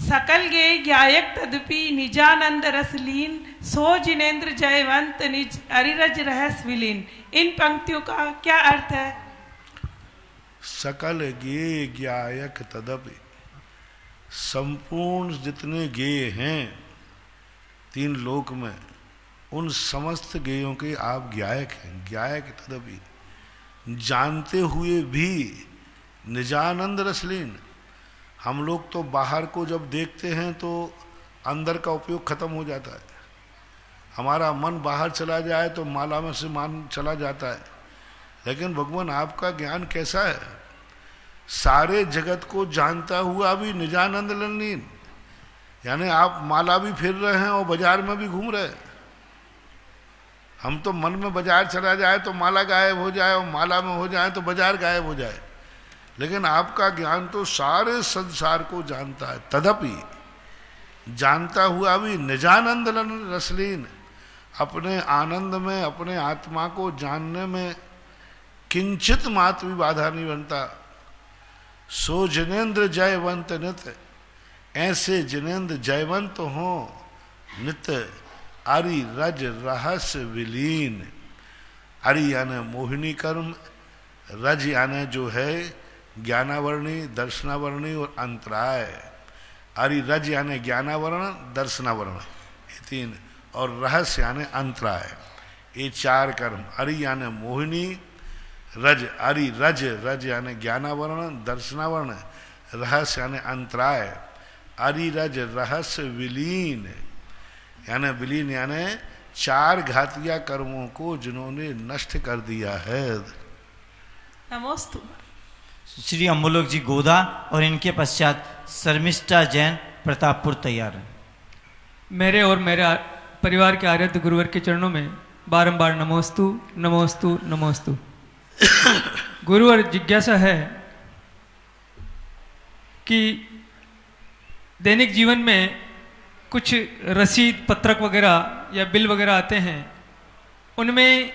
सकल गे गायक तदपि निजानंद रसलीन, सो जिनेन्द्र जयवंत निज अरिरज रहस विलीन। इन पंक्तियों का क्या अर्थ है? सकल गे गायक तदपि, संपूर्ण जितने गेय हैं तीन लोक में उन समस्त गेयों के आप गायक हैं। गायक तदपि, जानते हुए भी निजानंद रसलीन। हम लोग तो बाहर को जब देखते हैं तो अंदर का उपयोग खत्म हो जाता है। हमारा मन बाहर चला जाए तो माला में से मान चला जाता है। लेकिन भगवान आपका ज्ञान कैसा है? सारे जगत को जानता हुआ भी निजानंद लीन, यानी आप माला भी फिर रहे हैं और बाजार में भी घूम रहे हैं। हम तो मन में बाजार चला जाए तो माला गायब हो जाए, और माला में हो जाए तो बाजार गायब हो जाए। लेकिन आपका ज्ञान तो सारे संसार को जानता है। तदपि, जानता हुआ भी निजानंद रसलीन, अपने आनंद में अपने आत्मा को जानने में किंचित मात्र भी बाधा नहीं बनता। सो जिनेन्द्र जयवंत नित, ऐसे जिनेंद्र जयवंत हो नित्य आरि रज रहस्य विलीन। आरि यानी मोहिनी कर्म, रज यानी जो है ज्ञानावरणी, दर्शनावरणी और अंतराय। आरि रज यानी ज्ञानावरण, दर्शनावरण, ये तीन, और रहस्य यानी अंतराय, ये चार कर्म। आरि यानी मोहिनी, रज, आरि रज, रज यानी ज्ञानावरण, दर्शनावरण, रहस्य यानी अंतराय। आरि रज रहस्य विलीन यानी विलीन यानी चार घातिया कर्मों को जिन्होंने नष्ट कर दिया है। नमोस्तु। श्री अम्बुलोक जी गोदा और इनके पश्चात शर्मिष्ठा जैन प्रतापपुर तैयार है। मेरे और मेरे परिवार के आराध्य गुरुवर के चरणों में बारंबार नमोस्तु नमोस्तु नमोस्तु। गुरुवर, जिज्ञासा है कि दैनिक जीवन में कुछ रसीद पत्रक वगैरह या बिल वगैरह आते हैं, उनमें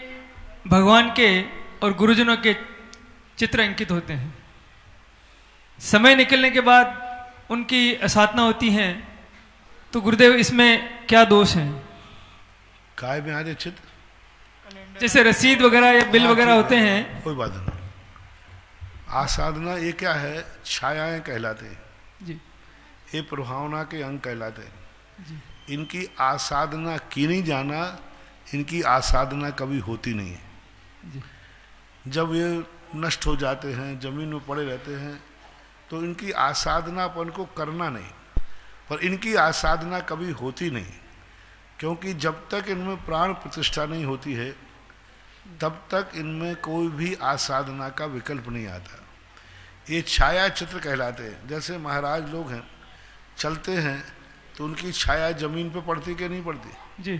भगवान के और गुरुजनों के चित्र अंकित होते हैं। समय निकलने के बाद उनकी असाधना होती है, तो गुरुदेव इसमें क्या दोष है? काय में आदि चित्र जैसे रसीद वगैरह या बिल वगैरह होते हैं, कोई बात नहीं। आसाधना ये क्या है? छायाएं कहलाते हैं जी, ये प्रभावना के अंग कहलाते हैं। इनकी आसाधना की नहीं जाना, इनकी आसाधना कभी होती नहीं है। जब ये नष्ट हो जाते हैं, जमीन में पड़े रहते हैं, तो इनकी आसाधनापन को करना नहीं, पर इनकी आसाधना कभी होती नहीं, क्योंकि जब तक इनमें प्राण प्रतिष्ठा नहीं होती है तब तक इनमें कोई भी आसाधना का विकल्प नहीं आता। ये छाया चित्र कहलाते हैं। जैसे महाराज लोग हैं, चलते हैं तो उनकी छाया जमीन पे पड़ती कि नहीं पड़ती? जी,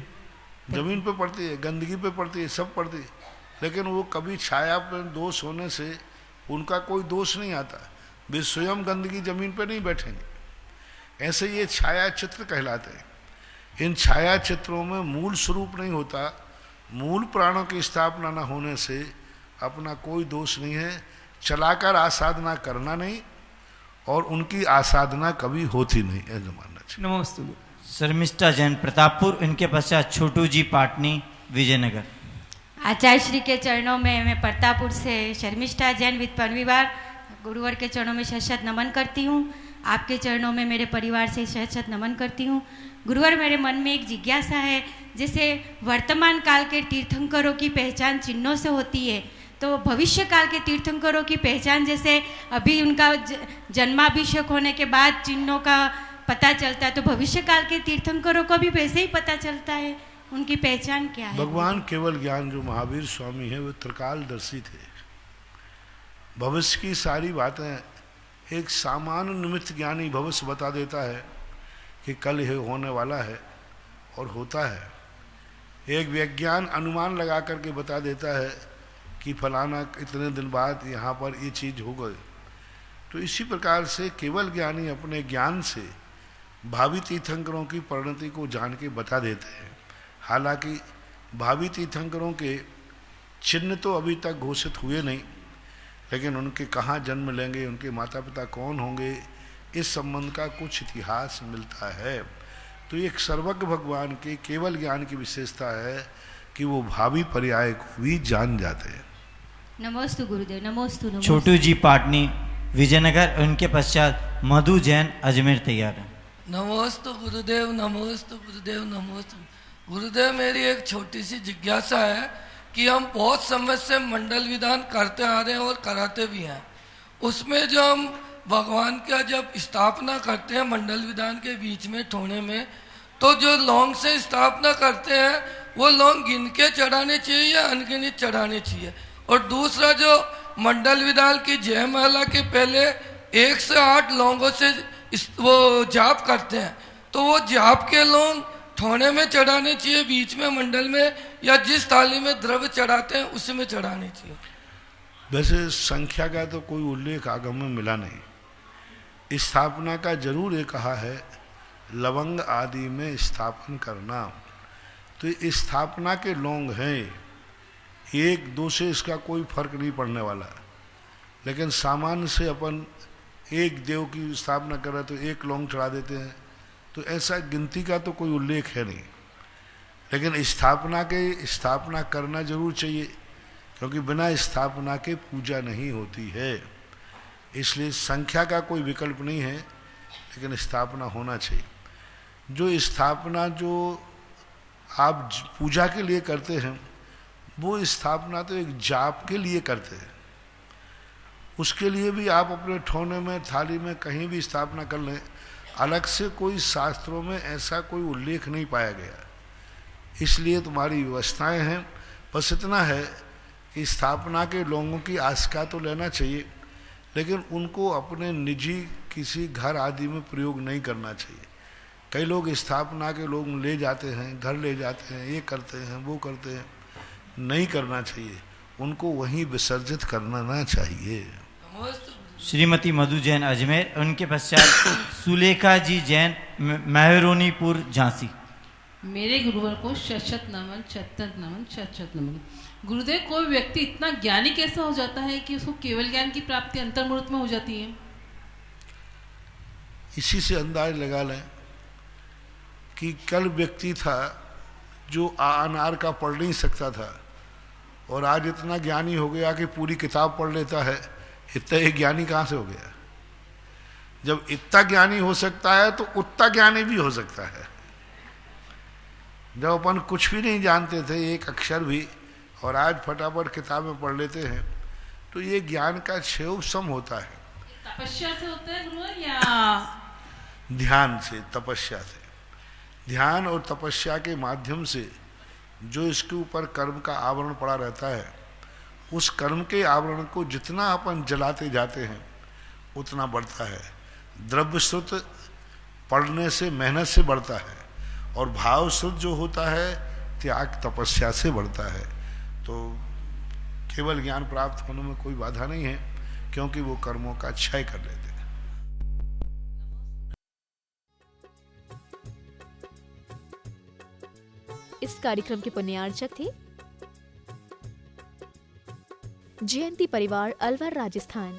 जमीन पे पड़ती है, गंदगी पे पड़ती है, सब पड़ती है, लेकिन वो कभी छाया पे दोष होने से उनका कोई दोष नहीं आता। वे स्वयं गंदगी जमीन पे नहीं बैठेंगे। ऐसे ये छाया चित्र कहलाते हैं। इन छाया चित्रों में मूल स्वरूप नहीं होता। मूल प्राणों की स्थापना न होने से अपना कोई दोष नहीं है। चलाकर आसाधना करना नहीं और उनकी आसाधना कभी होती नहीं, ऐसा मानना चाहिए। नमस्ते। शर्मिष्ठा जैन प्रतापपुर, इनके पश्चात छोटू जी पाटनी विजयनगर। आचार्य श्री के चरणों में मैं प्रतापपुर से शर्मिष्ठा जैन विद परिवार गुरुवर के चरणों में शत नमन करती हूँ। आपके चरणों में मेरे परिवार से शत नमन करती हूँ। गुरुवर, मेरे मन में एक जिज्ञासा है, जैसे वर्तमान काल के तीर्थंकरों की पहचान चिन्हों से होती है, तो भविष्य काल के तीर्थंकरों की पहचान, जैसे अभी उनका जन्माभिषेक होने के बाद चिन्हों का पता चलता है, तो भविष्य काल के तीर्थंकरों को भी वैसे ही पता चलता है, उनकी पहचान क्या है? भगवान केवल ज्ञान जो महावीर स्वामी है वो त्रिकालदर्शी थे। भविष्य की सारी बातें एक सामान्य निमित्त ज्ञानी भविष्य बता देता है कि कल ये होने वाला है और होता है। एक विज्ञान अनुमान लगा करके बता देता है कि फलाना इतने दिन बाद यहाँ पर ये चीज़ हो गई। तो इसी प्रकार से केवल ज्ञानी अपने ज्ञान से भावी तीर्थंकरों की परिणति को जान के बता देते हैं। हालांकि भावी तीर्थंकरों के चिन्ह तो अभी तक घोषित हुए नहीं, लेकिन उनके कहाँ जन्म लेंगे, उनके माता पिता कौन होंगे, इस संबंध का कुछ इतिहास मिलता है। तो एक सर्वज्ञ भगवान के केवल ज्ञान की विशेषता है कि वो भावी पर्याय को भी जान जाते हैं। नमोस्तु गुरुदेव। नमोस्तु। छोटू जी पाटनी विजयनगर, उनके पश्चात मधु जैन अजमेर तैयार है। नमोस्तु गुरुदेव, नमोस्तु गुरुदेव, नमोस्तु गुरुदेव। मेरी एक छोटी सी जिज्ञासा है कि हम बहुत समय से मंडल विधान करते आ रहे हैं और कराते भी हैं। उसमें जो हम भगवान का जब स्थापना करते हैं मंडल विधान के बीच में ठोने में, तो जो लौंग से स्थापना करते हैं वो लौंग गिन के चढ़ाने चाहिए या अनगिनित चढ़ाने चाहिए? और दूसरा, जो मंडल विधान की जयमाला के पहले 1 से 8 लौंगों से वो जाप करते हैं, तो वो जाप के लौंग ठोने में चढ़ाने चाहिए, बीच में मंडल में, या जिस थाली में द्रव्य चढ़ाते हैं उसी में चढ़ाने चाहिए? वैसे संख्या का तो कोई उल्लेख आगम में मिला नहीं। स्थापना का जरूर ये कहा है लवंग आदि में स्थापन करना। तो ये स्थापना के लौंग हैं, 1 2 से इसका कोई फर्क नहीं पड़ने वाला। लेकिन सामान्य से अपन एक देव की स्थापना कर रहे तो एक लौंग चढ़ा देते हैं, तो ऐसा गिनती का तो कोई उल्लेख है नहीं। लेकिन स्थापना करना जरूर चाहिए, क्योंकि बिना स्थापना के पूजा नहीं होती है। इसलिए संख्या का कोई विकल्प नहीं है, लेकिन स्थापना होना चाहिए। जो स्थापना जो आप पूजा के लिए करते हैं, वो स्थापना तो एक जाप के लिए करते हैं। उसके लिए भी आप अपने ठोने में, थाली में कहीं भी स्थापना कर लें, अलग से कोई शास्त्रों में ऐसा कोई उल्लेख नहीं पाया गया। इसलिए तुम्हारी व्यवस्थाएं हैं। बस इतना है कि स्थापना के लोगों की आस्था तो लेना चाहिए, लेकिन उनको अपने निजी किसी घर आदि में प्रयोग नहीं करना चाहिए। कई लोग स्थापना के लोग ले जाते हैं, घर ले जाते हैं, ये करते हैं, वो करते हैं, नहीं करना चाहिए। उनको वहीं विसर्जित करना चाहिए। श्रीमती मधु जैन अजमेर, उनके पश्चात सुलेखा जी जैन मेहरोनीपुर झांसी। मेरे गुरुवर को शत नमन, शत नमन, शत नमन। गुरुदेव, कोई व्यक्ति इतना ज्ञानी कैसा हो जाता है कि उसको केवल ज्ञान की प्राप्ति अंतर्मुहूर्त में हो जाती है? इसी से अंदाज लगा लें कि कल व्यक्ति था जो अनार का पढ़ नहीं सकता था, और आज इतना ज्ञानी हो गया कि पूरी किताब पढ़ लेता है। इतना एक ज्ञानी कहाँ से हो गया? जब इतना ज्ञानी हो सकता है तो उतना ज्ञानी भी हो सकता है। जब अपन कुछ भी नहीं जानते थे, एक अक्षर भी, और आज फटाफट किताबें पढ़ लेते हैं, तो ये ज्ञान का क्षयोग सम होता है। तपस्या से होता है गुरुवर या ध्यान से, तपस्या से। ध्यान और तपस्या के माध्यम से जो इसके ऊपर कर्म का आवरण पड़ा रहता है, उस कर्म के आवरण को जितना अपन जलाते जाते हैं उतना बढ़ता है। द्रव्य श्रुत पढ़ने से, मेहनत से बढ़ता है, और भाव श्रुत जो होता है त्याग तपस्या से बढ़ता है। तो केवल ज्ञान प्राप्त होने में कोई बाधा नहीं है, क्योंकि वो कर्मों का क्षय कर लेते हैं। इस कार्यक्रम के पुण्यार्चक थे जयंती परिवार, अलवर, राजस्थान।